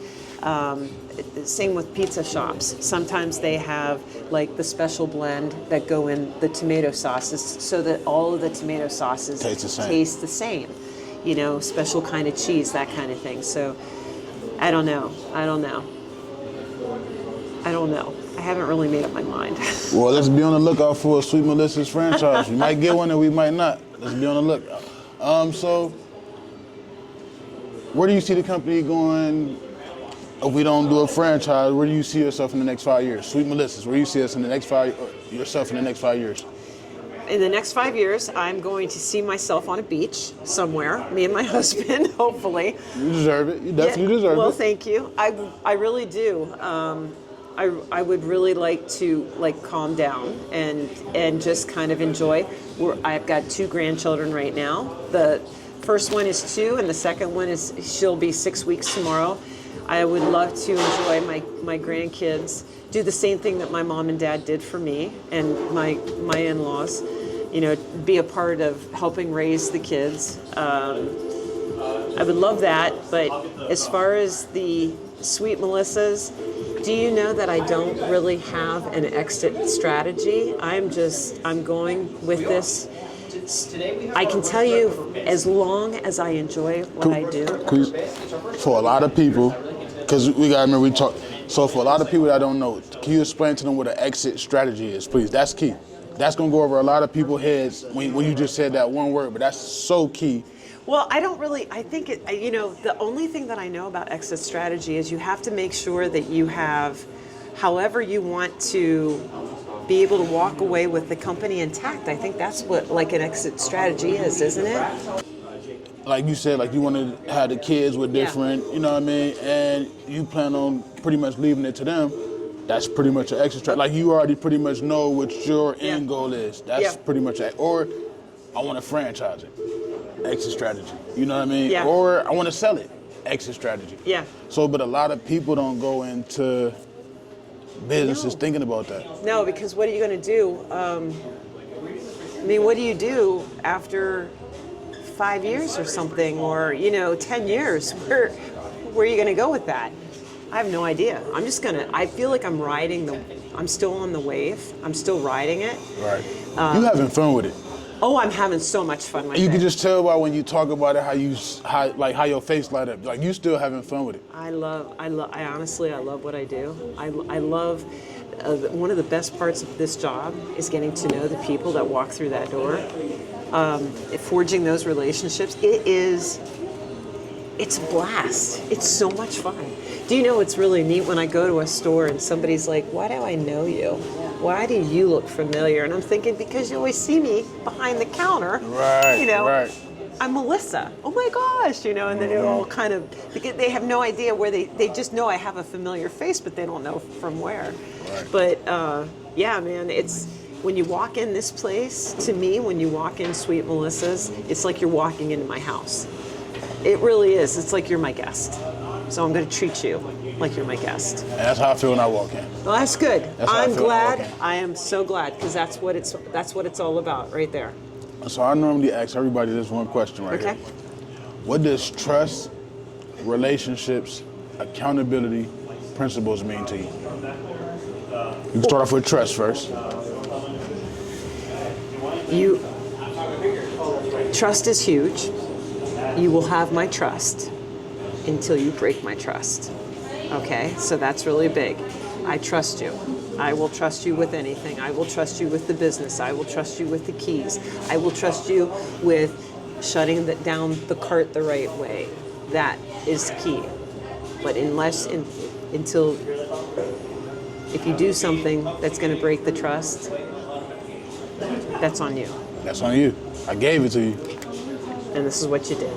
Same with pizza shops. Sometimes they have like the special blend that go in the tomato sauces, so that all of the tomato sauces taste the same. You know, special kind of cheese, that kind of thing. So I don't know. I don't know. I haven't really made up my mind. Well, let's be on the lookout for a Sweet Melissa's franchise. We might get one and we might not. Let's be on the lookout. So, where do you see the company going if we don't do a franchise? Where do you see yourself in the next 5 years? Sweet Melissa's, where do you see us in the next yourself in the next 5 years? In the next 5 years, I'm going to see myself on a beach somewhere, me and my husband, hopefully. You deserve it. You definitely deserve it. Well, thank you. I really do. I would really like to calm down and just kind of enjoy. I've got 2 grandchildren right now. The first one is 2, and the second one she'll be 6 weeks tomorrow. I would love to enjoy my grandkids, do the same thing that my mom and dad did for me and my in-laws. You know, be a part of helping raise the kids. I would love that, but as far as the Sweet Melissa's, do you know that I don't really have an exit strategy? I'm going with this. I can tell you, as long as I enjoy what I do. For a lot of people, because we got to remember we talk. So for a lot of people that don't know, can you explain to them what an exit strategy is, please? That's key. That's going to go over a lot of people's heads when you just said that one word, but that's so key. Well, I think the only thing that I know about exit strategy is you have to make sure that you have, however you want to be able to walk away with the company intact. I think that's what an exit strategy is, isn't it? Like you said, you want to have the kids with different, you know what I mean? And you plan on pretty much leaving it to them. That's pretty much an exit strategy. You already pretty much know what your end goal is. That's pretty much it. Or I want to franchise it. Exit strategy. You know what I mean? Yeah. Or I want to sell it. Exit strategy. Yeah. So, but a lot of people don't go into businesses thinking about that. No, because what are you going to do? What do you do after 5 years or something, or 10 years? Where are you going to go with that? I have no idea. I feel like I'm still on the wave. I'm still riding it. Right. You having fun with it. Oh, I'm having so much fun with it. You can just tell by when you talk about it how your face light up. You still having fun with it. I honestly love what I do. I love, one of the best parts of this job is getting to know the people that walk through that door. Forging those relationships. It's a blast. It's so much fun. Do you know what's really neat when I go to a store and somebody's like, why do I know you? Why do you look familiar? And I'm thinking, because you always see me behind the counter. Right, right. I'm Melissa. Oh my gosh, and then it all kind of, they have no idea where they just know I have a familiar face, but they don't know from where. Right. But yeah, man, it's, when you walk in this place, to me, when you walk in Sweet Melissa's, it's like you're walking into my house. It really is. It's like you're my guest. So I'm going to treat you like you're my guest. And that's how I feel when I walk in. Well, that's good. I'm glad. I am so glad, because that's what it's all about right there. So I normally ask everybody this one question right here. What does trust, relationships, accountability, principles mean to you? You can start off with trust first. Trust is huge. You will have my trust until you break my trust. Okay, so that's really big. I trust you. I will trust you with anything. I will trust you with the business. I will trust you with the keys. I will trust you with shutting down the cart the right way. That is key. But until if you do something that's going to break the trust, that's on you. That's on you. I gave it to you. And this is what you did.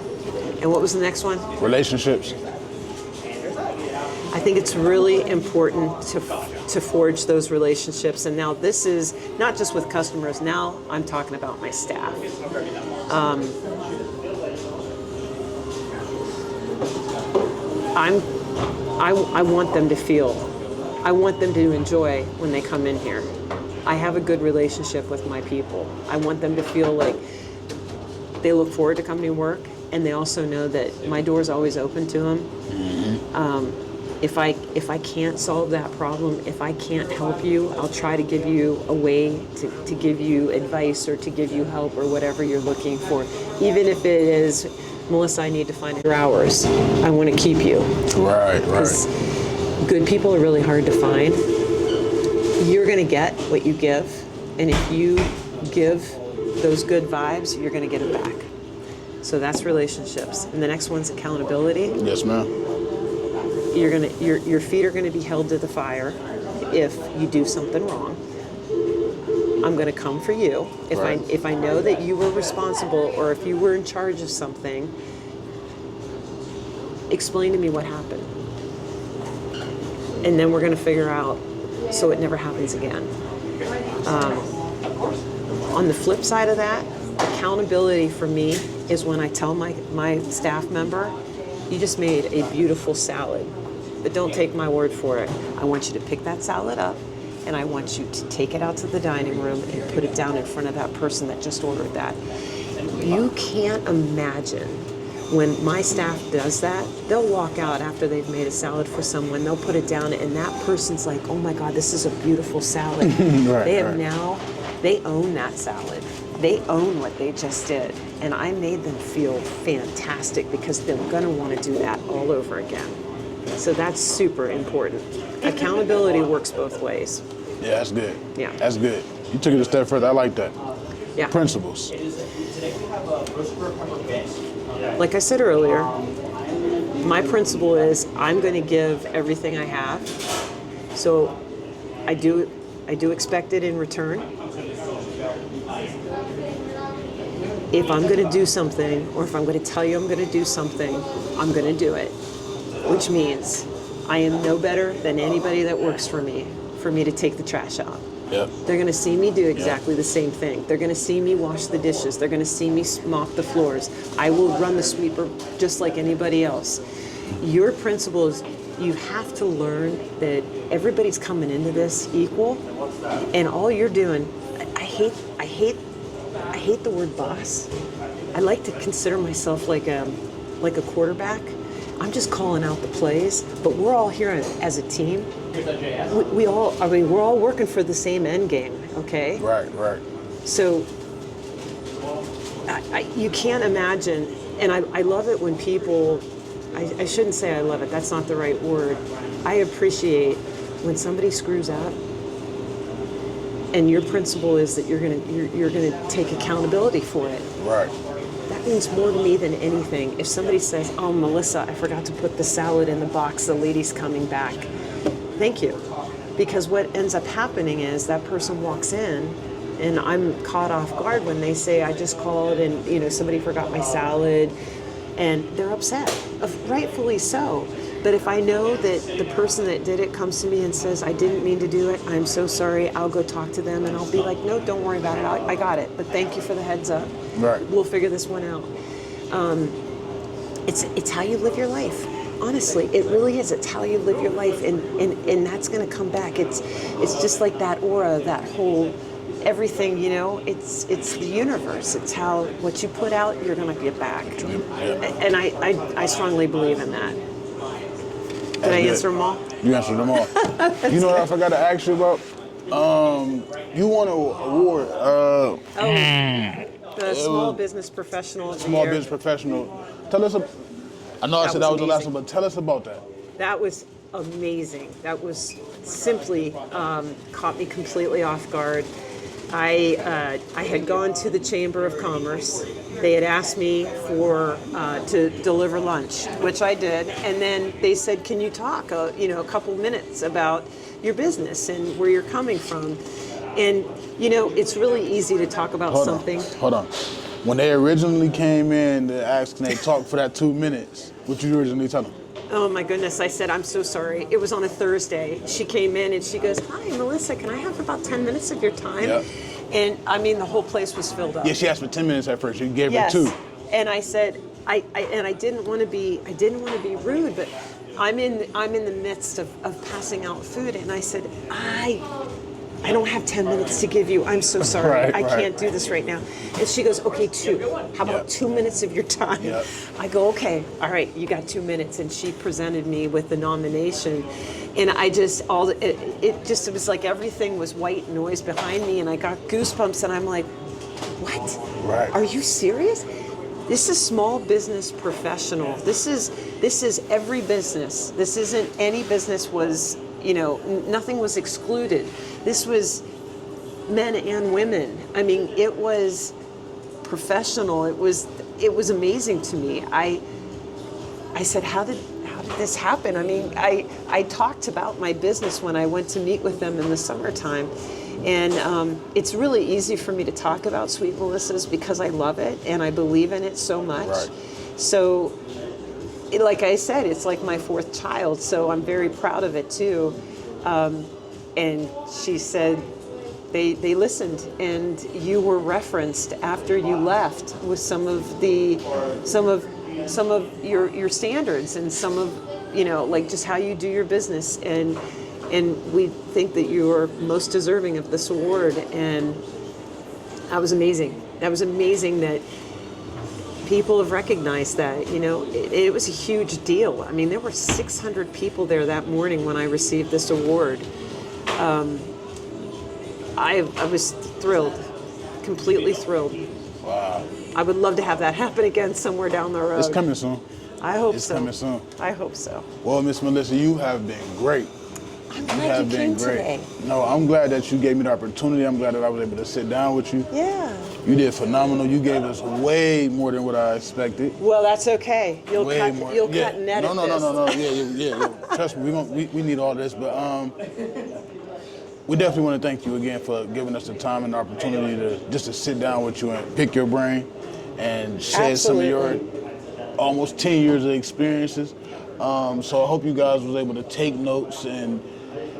And what was the next one? Relationships. I think it's really important to forge those relationships. And now this is not just with customers. Now I'm talking about my staff. I want them to feel. I want them to enjoy when they come in here. I have a good relationship with my people. I want them to feel like they look forward to coming to work, and they also know that my door is always open to them. Mm-hmm. If I can't solve that problem, if I can't help you, I'll try to give you a way to give you advice or to give you help or whatever you're looking for. Even if it is, Melissa, I need to find your hours. I want to keep you. Right. Good people are really hard to find. you're going to get what you give, and if you give those good vibes, you're going to get it back. So that's relationships. And the next one's accountability. Yes, ma'am. Your feet are going to be held to the fire if you do something wrong. I'm going to come for you if I know that you were responsible, or if you were in charge of something. Explain to me what happened, and then we're going to figure out so it never happens again. On the flip side of that, accountability for me is when I tell my staff member, you just made a beautiful salad, but don't take my word for it. I want you to pick that salad up, and I want you to take it out to the dining room and put it down in front of that person that just ordered that. You can't imagine when my staff does that. They'll walk out after they've made a salad for someone, they'll put it down, and that person's like, oh my God, this is a beautiful salad. They own that salad. They own what they just did. And I made them feel fantastic because they're gonna wanna do that all over again. So that's super important. Accountability works both ways. Yeah, that's good. Yeah. That's good. You took it a step further. I like that. Yeah. Principles. Like I said earlier, my principle is I'm going to give everything I have. So I do expect it in return. If I'm going to do something, or if I'm going to tell you I'm going to do something, I'm going to do it. Which means I am no better than anybody that works for me to take the trash out. Yep. They're going to see me do exactly the same thing. They're going to see me wash the dishes. They're going to see me mop the floors. I will run the sweeper just like anybody else. Your principle is you have to learn that everybody's coming into this equal, and all you're doing, I hate the word boss. I like to consider myself like a quarterback. I'm just calling out the plays, but we're all here as a team. We're all working for the same end game, okay? Right. So you can't imagine, and I love it when people, I shouldn't say I love it, that's not the right word. I appreciate when somebody screws up, and your principle is that you're gonna take accountability for it. Right. That means more to me than anything. If somebody says, oh, Melissa, I forgot to put the salad in the box, the lady's coming back. Thank you. Because what ends up happening is that person walks in, and I'm caught off guard when they say, I just called and somebody forgot my salad, and they're upset, rightfully so. But if I know that the person that did it comes to me and says, I didn't mean to do it, I'm so sorry, I'll go talk to them, and I'll be like, no, don't worry about it, I got it, but thank you for the heads up. Right. We'll figure this one out. It's how you live your life. Honestly, it really is. It's how you live your life, and that's going to come back. It's just like that aura, that whole everything. It's the universe. It's how what you put out, you're going to get back. And I strongly believe in that. Did I answer them all? You answered them all. You know what I forgot to ask you about? You won an award. The Small Business Professional of the Small Year. Business Professional. Tell us. I know I said that was the last one, but tell us about that. That was amazing. That was simply caught me completely off guard. I had gone to the Chamber of Commerce. They had asked me to deliver lunch, which I did, and then they said, "Can you talk, a couple minutes about your business and where you're coming from?" And it's really easy to talk about something. Hold on. When they originally came in to ask, can they talk for that 2 minutes? What you originally tell them? Oh my goodness, I said, I'm so sorry. It was on a Thursday. She came in and she goes, hi, Melissa, can I have about 10 minutes of your time? Yep. And the whole place was filled up. Yeah, she asked for 10 minutes at first. You gave Yes. her 2. And I said, I didn't want to be rude, but I'm in the midst of passing out food, and I said, I don't have 10 minutes to give you. I'm so sorry. Right, I can't do this right now. And she goes, okay, 2. How about 2 minutes of your time? Yep. I go, okay, all right, you got 2 minutes. And she presented me with the nomination. And it was like everything was white noise behind me, and I got goosebumps, and I'm like, what? Right. Are you serious? This is Small Business Professional. This is every business. This isn't any business was, nothing was excluded. this was men and women. I mean, it was professional. It was amazing to me. I said, how did this happen? I mean, I talked about my business when I went to meet with them in the summertime. And it's really easy for me to talk about Sweet Melissa's because I love it and I believe in it so much. Right. So, like I said, it's like my fourth child, so I'm very proud of it too. And she said, they listened, and you were referenced after you left with some of your standards and some of, you know, like just how you do your business, and we think that you are most deserving of this award. And that was amazing. That was amazing that people have recognized that. You know, it was a huge deal. I mean, there were 600 people there that morning when I received this award. I was thrilled, completely thrilled. Wow. I would love to have that happen again somewhere down the road. It's coming soon. I hope It's so. coming soon. I hope so. Well, Miss Melissa, you have been great. I'm glad you came today. No, I'm glad that you gave me the opportunity. I'm glad that I was able to sit down with you. Yeah. You did phenomenal. You gave us way more than what I expected. Well, that's okay. You'll Way cut. more. You'll Yeah. cut and edit No. this. Yeah. Trust me, we need all this. But we definitely want to thank you again for giving us the time and the opportunity to sit down with you and pick your brain and share some of your almost 10 years of experiences. So I hope you guys was able to take notes and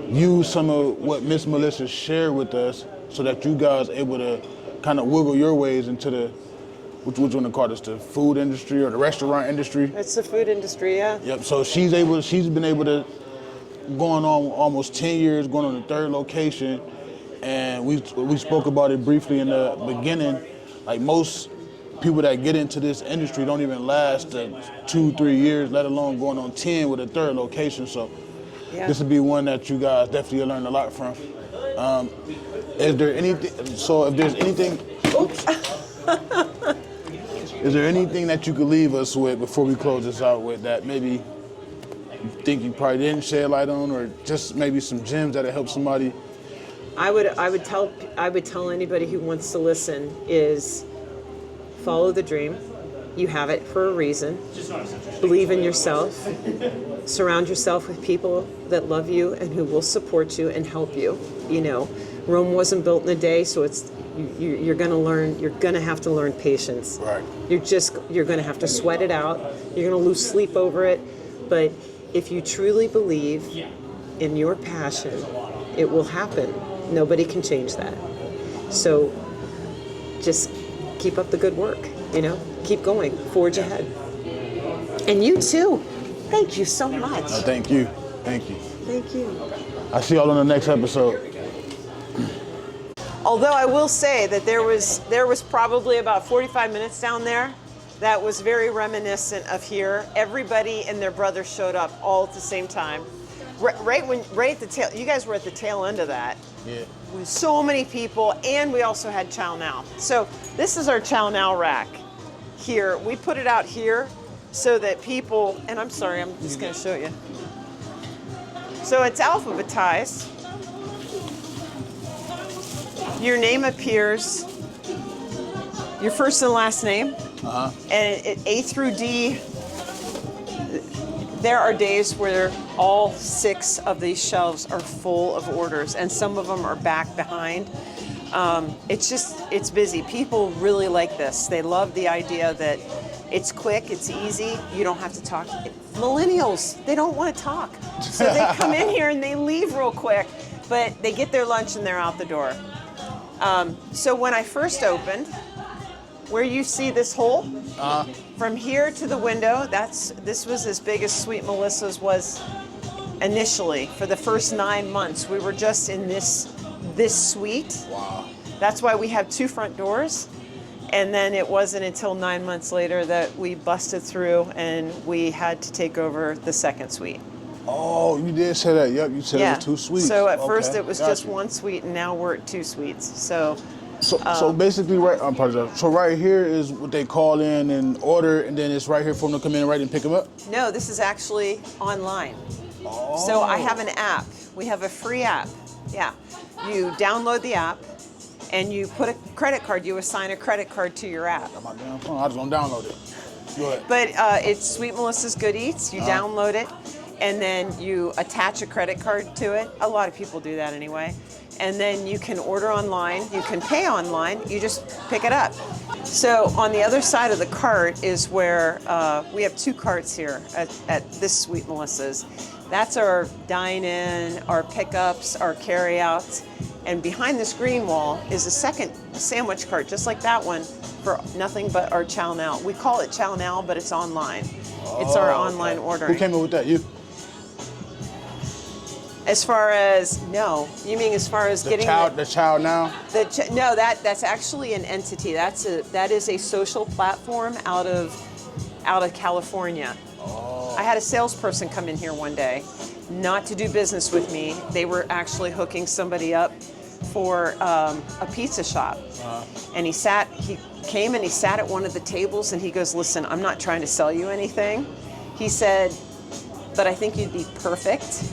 use some of what Miss Melissa shared with us, so that you guys able to kind of wiggle your ways into the, which you want to call this, the food industry or the restaurant industry. It's the food industry, yeah. Yep. So she's been able to, going on almost 10 years, going on the third location, and we spoke about it briefly in the beginning. Like, most people that get into this industry don't even last 2-3 years, let alone going on 10 with a third location. So Yeah. this would be one that you guys definitely learn a lot from. Is there anything? So if there's anything, oops. Is there anything that you could leave us with before we close this out with that maybe you think you probably didn't shed light on, or just maybe some gems that'll help somebody? I would tell anybody who wants to listen is follow the dream. You have it for a reason. Believe in yourself. Surround yourself with people that love you and who will support you and help you. You know, Rome wasn't built in a day, so you're going to learn. You're going to have to learn patience. Right. You're going to have to sweat it out. You're going to lose sleep over it. But if you truly believe in your passion, it will happen. Nobody can change that. So just keep up the good work. You know, keep going, forge ahead. And you too. Thank you so much. No, thank you. Thank you. Thank you. I'll see y'all on the next episode. Although I will say that there was probably about 45 minutes down there that was very reminiscent of here. Everybody and their brother showed up all at the same time. Right at the tail. You guys were at the tail end of that. Yeah. With so many people, and we also had Chow Now. So this is our Chow Now rack here. We put it out here so that people, and I'm sorry, I'm just going to show you. So it's alphabetized. Your name appears, your first and last name, and A through D. There are days where all 6 of these shelves are full of orders, and some of them are back behind. It's busy. People really like this. They love the idea that it's quick, it's easy, you don't have to talk. Millennials, they don't want to talk. So they come in here and they leave real quick, but they get their lunch and they're out the door. So when I first opened, where you see this hole, from here to the window, this was as big as Sweet Melissa's was initially. For the first 9 months, we were just in this suite. Wow. That's why we have 2 front doors. And then it wasn't until 9 months later that we busted through and we had to take over the second suite. Oh, you did say that. Yep, you said it was 2 suites. So at first Okay, it was got just you. 1 suite, and now we're at 2 suites. So basically, right. I apologize. So right here is what they call in and order, and then it's right here for them to come in right and pick them up. no, this is actually online. Oh. So I have an app. We have a free app. Yeah. you download the app, and you put a credit card. You assign a credit card to your app. Got my damn phone. I just gonna download it. Go ahead. But it's Sweet Melissa's Good Eats. You download it, and then you attach a credit card to it. A lot of people do that anyway. And then you can order online. You can pay online. You just pick it up. So on the other side of the cart is where we have 2 carts here at this Sweet Melissa's. That's our dine-in, our pickups, our carry-outs. And behind this green wall is a second sandwich cart, just like that one, for nothing but our Chow Now. We call it Chow Now, but it's online. It's our online ordering. Who came up with that? You? As far as, no, you mean as far as getting The Chow Now? no, that's actually an entity. That is a social platform out of California. Oh. I had a salesperson come in here one day, not to do business with me. They were actually hooking somebody up for a pizza shop. And he came and he sat at one of the tables and he goes, listen, I'm not trying to sell you anything. He said, but I think you'd be perfect.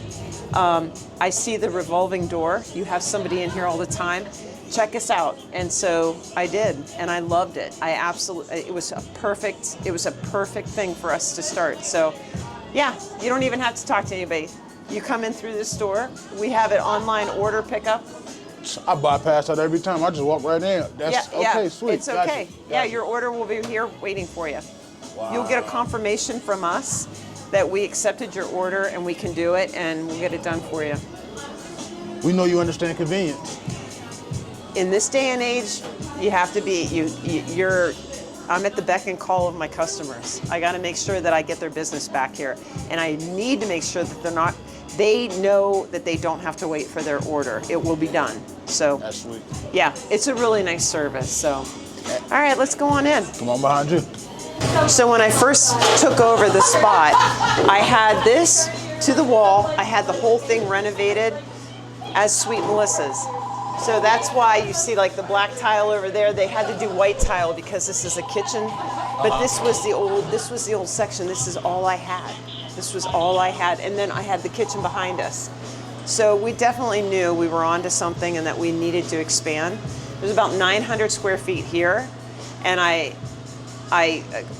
I see the revolving door. You have somebody in here all the time. Check us out. And so I did, and I loved it. It was a perfect thing for us to start. So yeah, you don't even have to talk to anybody. You come in through this door. We have an online order pickup. I bypass that every time. I just walk right in. That's okay, sweet. It's okay. Gotcha. Yeah, your order will be here waiting for you. Wow. You'll get a confirmation from us that we accepted your order and we can do it, and we'll get it done for you. We know you understand convenience. In this day and age, you have to be. I'm at the beck and call of my customers. I got to make sure that I get their business back here, and I need to make sure that they know that they don't have to wait for their order. It will be done. So That's sweet. yeah, it's a really nice service. So, all right, let's go on in. Come on behind you. So when I first took over the spot, I had this to the wall. I had the whole thing renovated as Sweet Melissa's. So that's why you see like the black tile over there. They had to do white tile because this is a kitchen. But this was the old section. This is all I had. This was all I had. And then I had the kitchen behind us. So we definitely knew we were onto something and that we needed to expand. There's about 900 square feet here, and I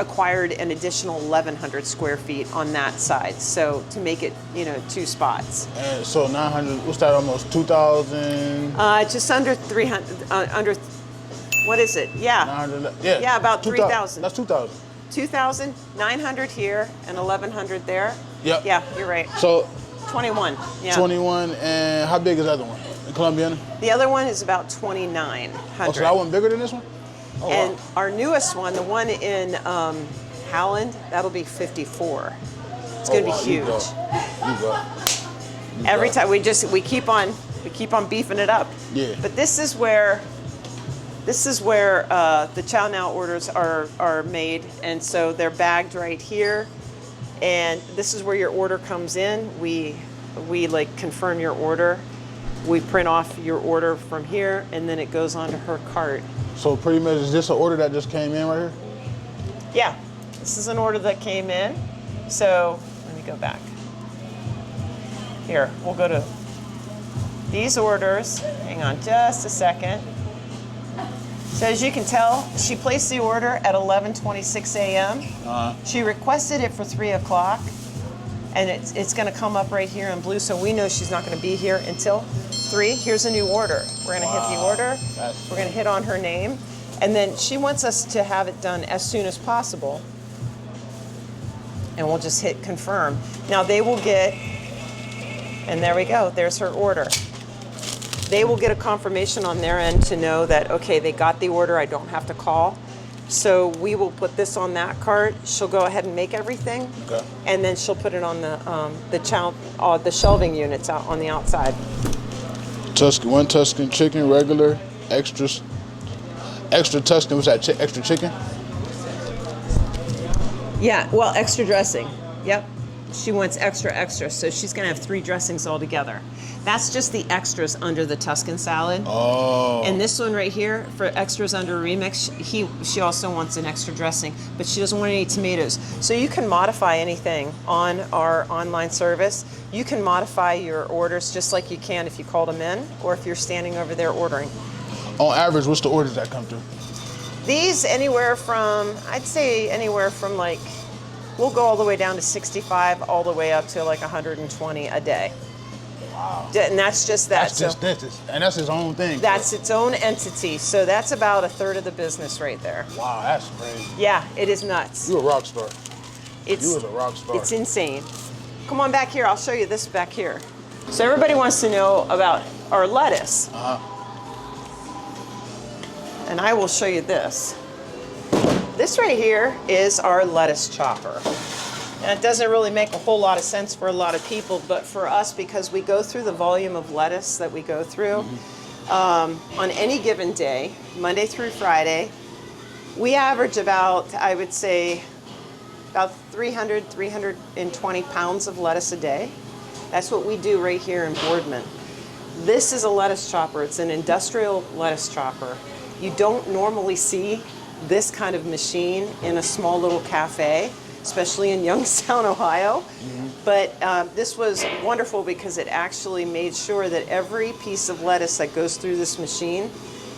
acquired an additional 1,100 square feet on that side, so to make it, 2 spots. And so 900, what's that, almost 2,000? Just under 300, what is it? Yeah. 900, Yeah, about 3,000. That's 2,000. 2,900 here and 1,100 there. Yep. Yeah, you're right. So 21. Yeah. 21, and how big is the other one? In Columbiana? The other one is about 2,900. Oh, so that one bigger than this one? Oh, and wow. our newest one, the one in Howland, that'll be 54. It's going to be huge. You go. Every time we keep on beefing it up. Yeah. But this is where the Chow Now orders are made, and so they're bagged right here. And this is where your order comes in. We like confirm your order. We print off your order from here, and then it goes onto her cart. So pretty much, is this an order that just came in right here? Yeah, this is an order that came in. So let me go back. Here, we'll go to these orders. Hang on just a second. So as you can tell, she placed the order at 11:26 a.m. She requested it for 3 o'clock, and it's going to come up right here in blue, so we know she's not going to be here until 3. Here's a new order. We're going to hit the order. We're going to hit on her name, and then she wants us to have it done as soon as possible, and we'll just hit confirm. Now they will get, and there we go, there's her order. They will get a confirmation on their end to know that, okay, they got the order, I don't have to call. So we will put this on that cart. She'll go ahead and make everything, Okay. and then she'll put it on the shelving units out on the outside. One Tuscan chicken, regular, extra Tuscan. What's that? Extra chicken? Yeah, well, extra dressing. Yep. She wants extra, so she's gonna have 3 dressings altogether. That's just the extras under the Tuscan salad. Oh. And this one right here, for extras under remix, she also wants an extra dressing, but she doesn't want any tomatoes. So you can modify anything on our online service. You can modify your orders just like you can if you called them in or if you're standing over there ordering. On average, what's the orders that come through? These anywhere from, I'd say anywhere from like, we'll go all the way down to 65, all the way up to like 120 a day. Wow. And that's just that. That's just this. And that's his own thing. That's its own entity. So that's about a third of the business right there. Wow, that's crazy. Yeah, it is nuts. You a rock star. You was a rock star. It's insane. Come on back here. I'll show you this back here. So everybody wants to know about our lettuce. And I will show you this. This right here is our lettuce chopper. And it doesn't really make a whole lot of sense for a lot of people, but for us, because we go through the volume of lettuce that we go through, on any given day, Monday through Friday, we average about, I would say, about 300, 320 pounds of lettuce a day. That's what we do right here in Boardman. This is a lettuce chopper. It's an industrial lettuce chopper. You don't normally see this kind of machine in a small little cafe, especially in Youngstown, Ohio. But this was wonderful because it actually made sure that every piece of lettuce that goes through this machine,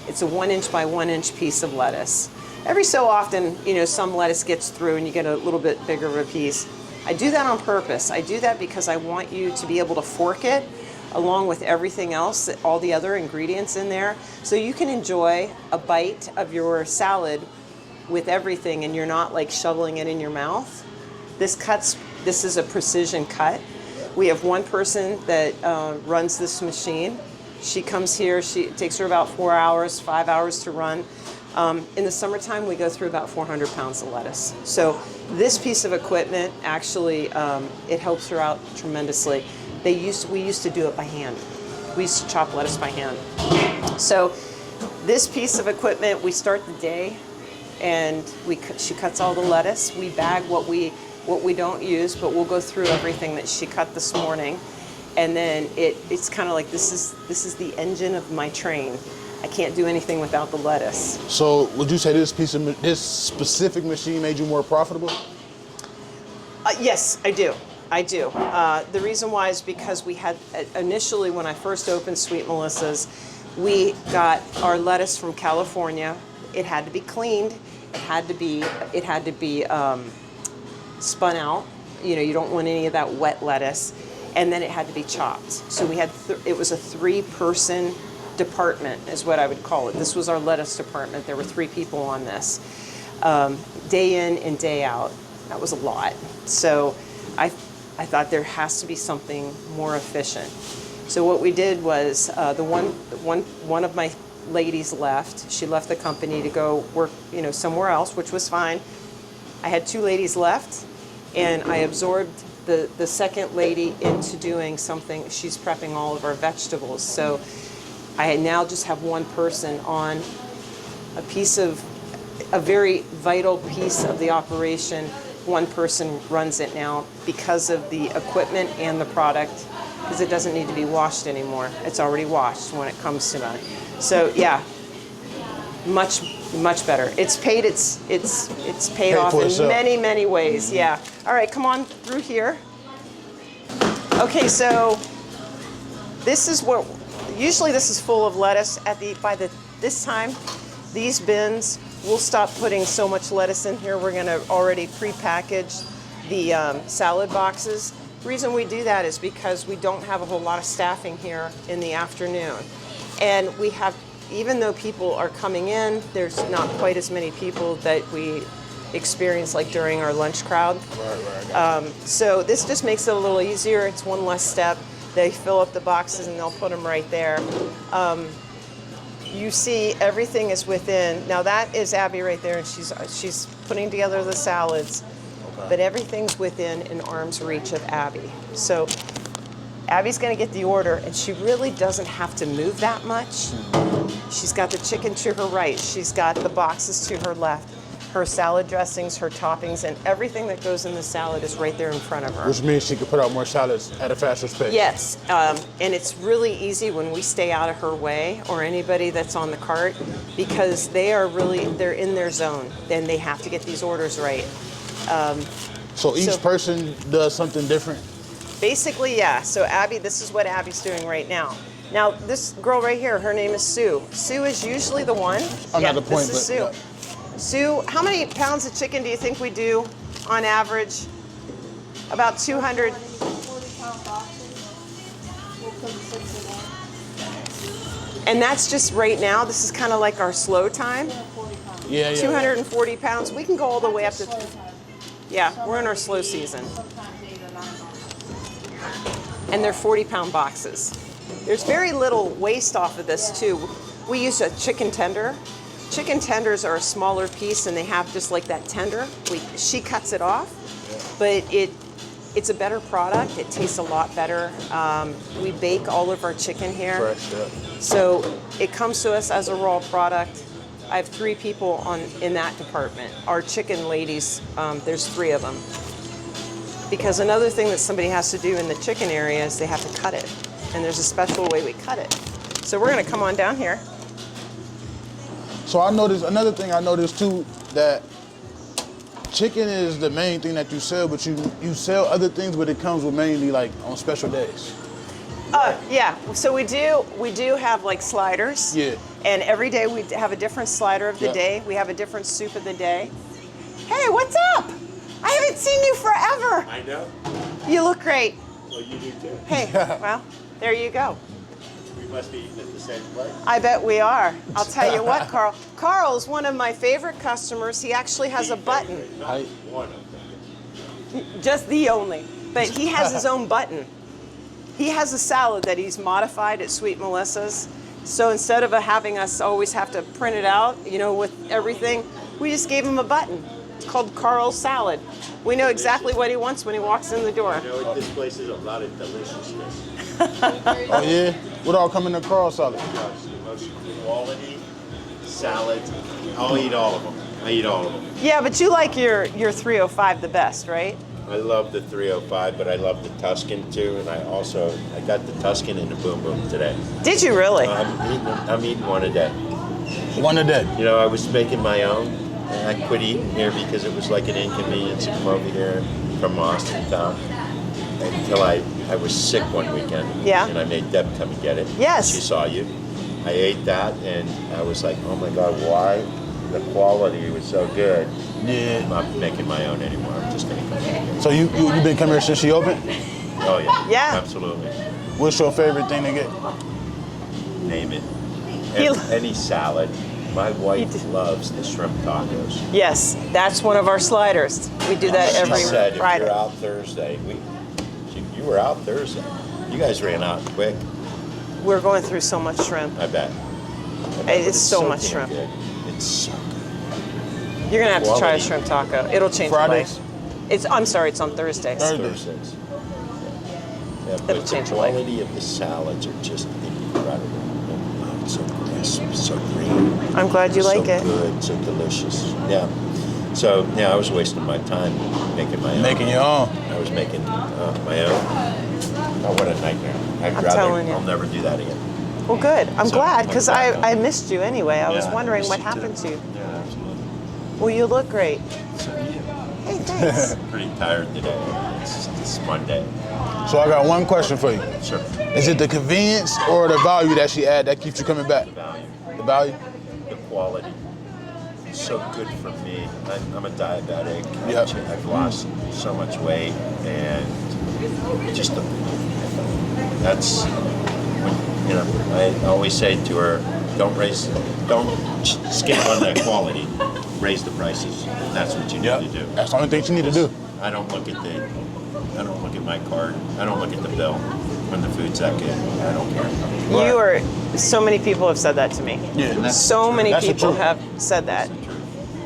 it's a 1 inch by 1 inch piece of lettuce. Every so often, you know, some lettuce gets through and you get a little bit bigger of a piece. I do that on purpose. I do that because I want you to be able to fork it along with everything else, all the other ingredients in there, so you can enjoy a bite of your salad with everything and you're not like shoveling it in your mouth. This is a precision cut. We have one person that runs this machine. She comes here, it takes her about 4 hours, 5 hours to run. In the summertime, we go through about 400 pounds of lettuce. So this piece of equipment actually, it helps her out tremendously. We used to do it by hand. We used to chop lettuce by hand. So this piece of equipment, we start the day and she cuts all the lettuce. We bag what we don't use, but we'll go through everything that she cut this morning. And then it's kind of like this is the engine of my train. I can't do anything without the lettuce. So would you say this specific machine made you more profitable? Yes, I do. The reason why is because we had, initially when I first opened Sweet Melissa's, we got our lettuce from California. It had to be cleaned. It had to be spun out. You know, you don't want any of that wet lettuce. And then it had to be chopped. So we had, it was a 3-person department is what I would call it. This was our lettuce department. There were 3 people on this. Day in and day out. That was a lot. So I thought there has to be something more efficient. So what we did was one of my ladies left. She left the company to go work, you know, somewhere else, which was fine. I had 2 ladies left, and I absorbed the second lady into doing something. She's prepping all of our vegetables. So I now just have one person on a very vital piece of the operation. One person runs it now because of the equipment and the product, because it doesn't need to be washed anymore. It's already washed when it comes to that. So yeah, much better. It's paid off in many ways. Yeah. All right, come on through here. Okay, so this is what usually this is full of lettuce. This time, these bins, we'll stop putting so much lettuce in here. We're gonna already pre-package the salad boxes. The reason we do that is because we don't have a whole lot of staffing here in the afternoon. And we have, even though people are coming in, there's not quite as many people that we experience like during our lunch crowd. Right. So this just makes it a little easier. It's one less step. They fill up the boxes and they'll put them right there. You see everything is within. Now that is Abby right there, and she's putting together the salads. Okay. But everything's within an arm's reach of Abby. So Abby's gonna get the order, and she really doesn't have to move that much. She's got the chicken to her right. She's got the boxes to her left. her salad dressings, her toppings, and everything that goes in the salad is right there in front of her. Which means she could put out more salads at a faster pace. Yes, and it's really easy when we stay out of her way, or anybody that's on the cart, because they're in their zone, and they have to get these orders right. So each person does something different? Basically, yeah. So Abby, this is what Abby's doing right now. Now, this girl right here, her name is Sue. Sue is usually the one. Another point, this is Sue. yeah. Sue, how many pounds of chicken do you think we do on average? About 200. 40-pound boxes. We'll put 6 in there. And that's just right now. This is kind of like our slow time. 40 pounds. Yeah. 240 pounds. We can go all the way up to. Slow time. Yeah, Some we're in are our slow 8, season. Sometimes 8 or 9 pounds. And they're 40-pound boxes. There's very little waste off of this too. We use a chicken tender. Chicken tenders are a smaller piece, and they have just like that tender. She cuts it off, but it's a better product. It tastes a lot better. We bake all of our chicken here, Fresh, yeah. so it comes to us as a raw product. I have 3 people in that department. Our chicken ladies, there's 3 of them. Because another thing that somebody has to do in the chicken area is they have to cut it. And there's a special way we cut it. So we're gonna come on down here. So I noticed, another thing I noticed too, that chicken is the main thing that you sell, but you sell other things, but it comes with mainly like on special days. Yeah, so we do have like sliders. Yeah. And every day we have a different slider of the Yeah. day. We have a different soup of the day. Hey, what's up? I haven't seen you forever. I know. You look great. Well, you do too. Hey, well, there you go. We must be eating at the same place. I bet we are. I'll tell you what, Carl. Carl's one of my favorite customers. He actually has a button. Not one of them. Just the only. But he has his own button. He has a salad that he's modified at Sweet Melissa's. So instead of having us always have to print it out, with everything, we just gave him a button. It's called Carl's Salad. We know exactly what he wants when he walks in the door. You know what? This place is a lot of deliciousness. Oh yeah? What all come in the Carl salad? It's the most quality salads. I'll eat all of them. I eat all of them. Yeah, but you like your 305 the best, right? I love the 305, but I love the Tuscan too, and I got the Tuscan and the Boom Boom today. Did you really? I'm eating one a day. One a day. I was making my own, and I quit eating here because it was like an inconvenience to come over here from Austin town until I was sick one weekend. Yeah. And I made Deb come and get it. Yes. She saw you. I ate that, and I was like, oh my God, why? The quality was so good. Yeah. I'm not making my own anymore. I'm just gonna come here. So you been coming here since she opened? Oh yeah. Yeah. Absolutely. What's your favorite thing to get? Name it. He- Any salad. My wife loves the shrimp tacos. Yes, that's one of our sliders. We do that She every said if Friday. you're out Thursday, you were out Thursday. You guys ran out quick, We're going through so much shrimp. I bet. It's so much damn shrimp. good. It's so good. You're gonna have to try a Quality. shrimp taco. It'll change your Fridays? life. I'm sorry, it's on Thursdays. Thursdays. Thursdays. Yeah, but It'll the change your life. quality of the salads are just incredible. Oh, it's so crisp, so green. I'm glad you like so it. Good, so delicious. Yeah. So I was wasting my time making my own. Making your own. I was making my own. Oh, what a nightmare! I'm telling you. I'll never do that again. Well, good. I'm So, glad because I'm glad. I missed you anyway. I was Yeah, wondering missed what you happened too. to you. Yeah, absolutely. Well, you look great. So you. Hey, thanks. Pretty tired today. It's Monday. So I got one question for you. Sure. Is it the convenience or the value that she add that keeps you coming back? The value, The value? the quality. It's so good for me. I'm a diabetic. Yep. I've lost so much weight, and just that's when I always say to her, don't skip on that quality, raise the prices. That's what you need to do. That's the only thing she need to do. I don't look at my card. I don't look at the bill when the food's that good. I don't care. So many people have said that to me. Yeah. And So many That's the people truth. have said that.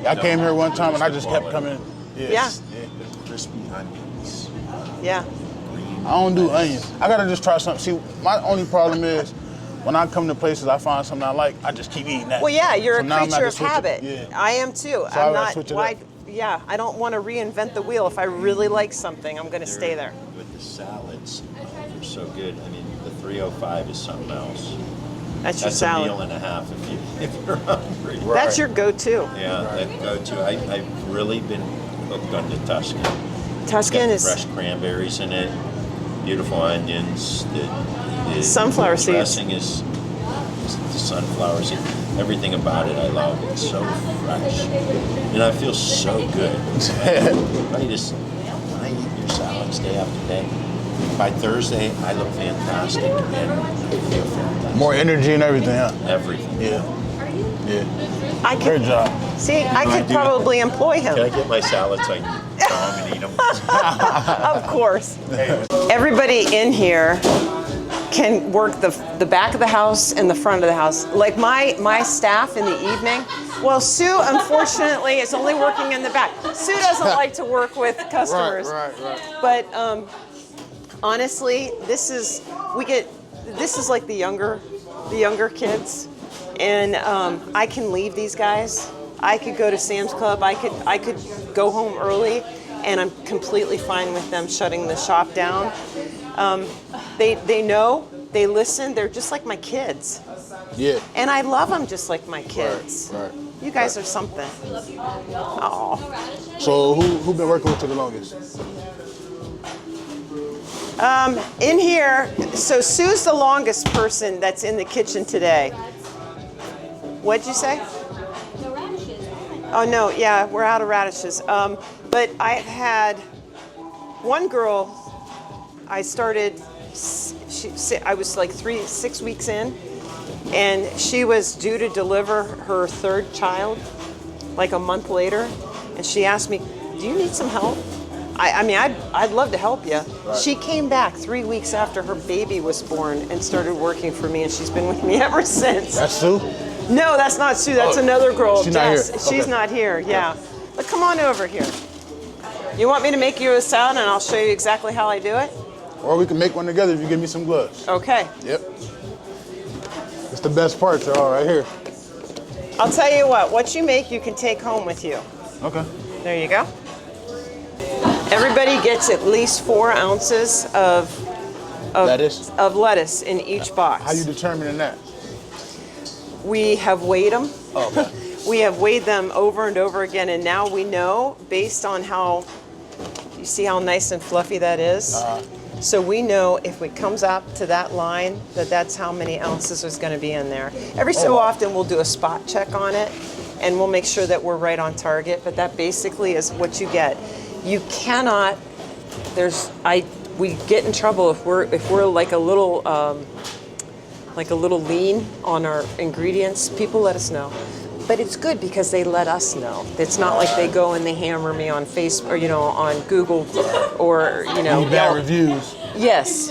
I came here one time and I just kept coming. Yeah. The crispy onions. Yeah. I don't do onions. I gotta just try something. See, my only problem is when I come to places, I find something I like, I just keep eating that. Well, yeah, you're So a now I'm creature gonna of switch it. habit. Yeah. I am too. So I I'm gotta not. switch it Why? up. Yeah, I don't want to reinvent the wheel. If I really like something, I'm going to stay there. With the salads, they're so good. I mean, the 305 is something else. That's your That's a salad. meal and a half if you're hungry. Right. That's your go-to. Yeah, that go-to. I've really been hooked on the Tuscan. Tuscan It's got is fresh cranberries in it, beautiful onions. The Sunflower seeds. dressing is the sunflower seed. Everything about it I love. It's so fresh. And I feel so good. I eat your salads day after day. By Thursday, I look fantastic and I feel fantastic. More energy and everything, huh? Everything. Yeah. Yeah. I Great could job. see. I could do. probably employ him. Can I get my salads so I can go home and eat them? Of course. Everybody in here can work the back of the house and the front of the house. Like my staff in the evening. Well, Sue, unfortunately, is only working in the back. Sue doesn't like to work with customers. Right. But honestly, this is like the younger kids, and I can leave these guys. I could go to Sam's Club. I could go home early, and I'm completely fine with them shutting the shop down. They know, they listen. They're just like my kids, Yeah. and I love them just like my kids. Right. You guys are something. Oh. So who been working with you the longest? In here, so Sue's the longest person that's in the kitchen today. What'd you say? No radishes. Oh no, yeah, we're out of radishes. But I've had one girl. I started. I was like 6 weeks in, and she was due to deliver her third child, like a month later, and she asked me, "Do you need some help?" I mean, I'd love to help you. Right. She came back 3 weeks after her baby was born and started working for me, and she's been with me ever since. That's Sue? No, that's not Sue. That's another girl. She's not here. Jess. She's Okay. not here. Yeah. But come on over here. You want me to make you a salad, and I'll show you exactly how I do it? Or we can make one together if you give me some gloves. Okay. Yep. It's the best part, y'all, right here. I'll tell you what you make, you can take home with you. Okay. There you go. Everybody gets at least 4 ounces of lettuce in each box. How you determining that? We have weighed them. Oh, okay. We have weighed them over and over again, and now we know based on how, you see how nice and fluffy that is? So we know if it comes up to that line, that's how many ounces is going to be in there. Every so often we'll do a spot check on it, and we'll make sure that we're right on target, but that basically is what you get. You cannot, we get in trouble if we're like a little lean on our ingredients. People let us know. But it's good because they let us know. It's not like they go and they hammer me on Facebook or on Google or Any bad Yelp. reviews? Yes,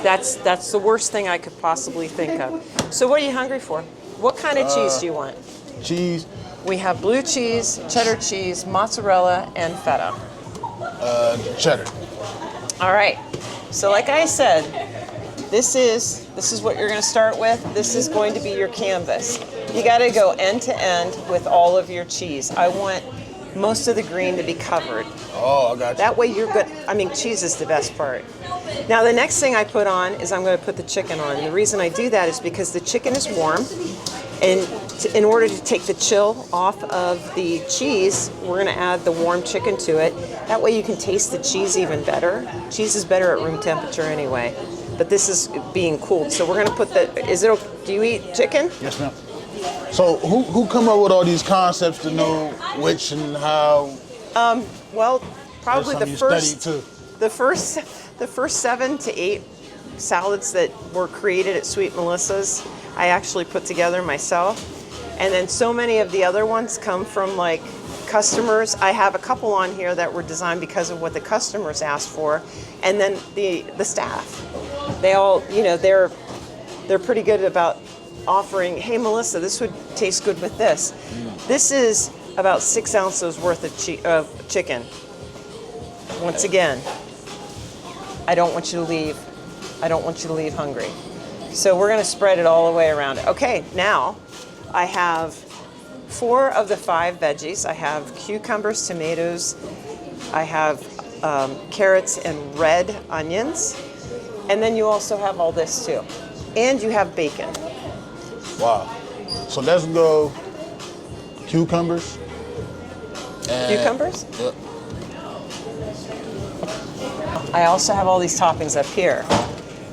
that's the worst thing I could possibly think of. So what are you hungry for? What kind of cheese do you want? Cheese, We have blue cheese, cheddar cheese, mozzarella, and feta. cheddar. All right. So like I said, this is what you're going to start with. This is going to be your canvas. You got to go end to end with all of your cheese. I want most of the green to be covered. Oh, I got you. That way you're good. I mean, cheese is the best part. Now the next thing I put on is I'm going to put the chicken on. And the reason I do that is because the chicken is warm, and in order to take the chill off of the cheese, we're going to add the warm chicken to it. That way you can taste the cheese even better. Cheese is better at room temperature anyway, but this is being cooled. So we're going to put do you eat chicken? Yes, ma'am. So who come up with all these concepts to know which and how? Well, probably That's something you studied too. the first 7 to 8 salads that were created at Sweet Melissa's, I actually put together myself. And then so many of the other ones come from like customers. I have a couple on here that were designed because of what the customers asked for. And then the staff, they all, they're pretty good about offering, hey Melissa, this would taste good with this. This is about 6 ounces worth of chicken. Once again, I don't want you to leave hungry. So we're gonna spread it all the way around. Okay, now I have 4 of the 5 veggies. I have cucumbers, tomatoes, I have carrots and red onions. And then you also have all this too. And you have bacon. Wow. So let's go cucumbers. Cucumbers? Yep. I also have all these toppings up here.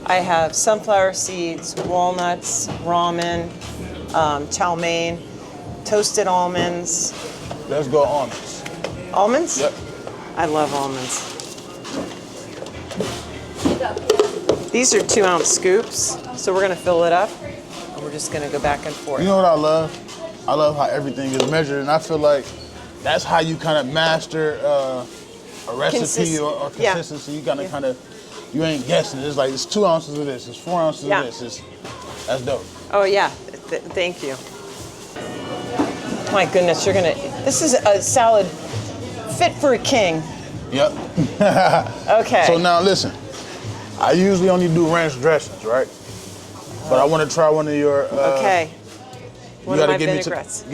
I have sunflower seeds, walnuts, ramen, chow mein, toasted almonds. Let's go almonds. Almonds? Yep. I love almonds. These are 2-ounce scoops, so we're gonna fill it up, and we're just gonna go back and forth. You know what I love? I love how everything is measured, and I feel like that's how you kind of master a recipe or consistency. You you ain't guessing. It's like it's 2 ounces of this, it's 4 ounces of this. That's dope. Oh yeah, thank you. My goodness, this is a salad fit for a king. Yep. Okay. So now listen, I usually only do ranch dressings, right? But I want to try one of your. Okay. You gotta give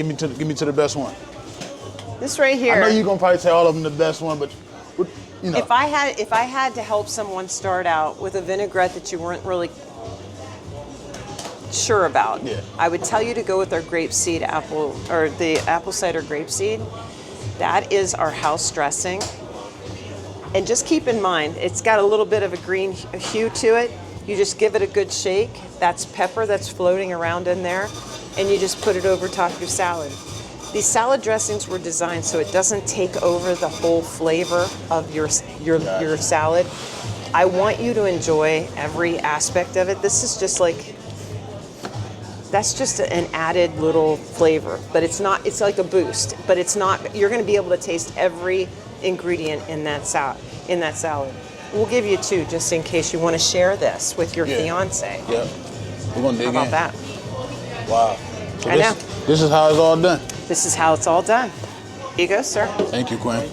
me to the best one. This right here. I know you're gonna probably say all of them the best one, but you know. If I had to help someone start out with a vinaigrette that you weren't really sure about, I would tell you to go with our grapeseed apple, or the apple cider grapeseed. That is our house dressing. And just keep in mind, it's got a little bit of a green hue to it. You just give it a good shake. That's pepper that's floating around in there, and you just put it over top of your salad. These salad dressings were designed so it doesn't take over the whole flavor of your salad. I want you to enjoy every aspect of it. This is just like, that's just an added little flavor, but it's not, it's like a boost, but it's not, you're gonna be able to taste every ingredient in that salad. We'll give you 2 just in case you want to share this with your fiance. Yeah. We're gonna dig in. How about that? Wow. So I know. This is how it's all done. This is how it's all done. Here you go, sir. Thank you, Quinn.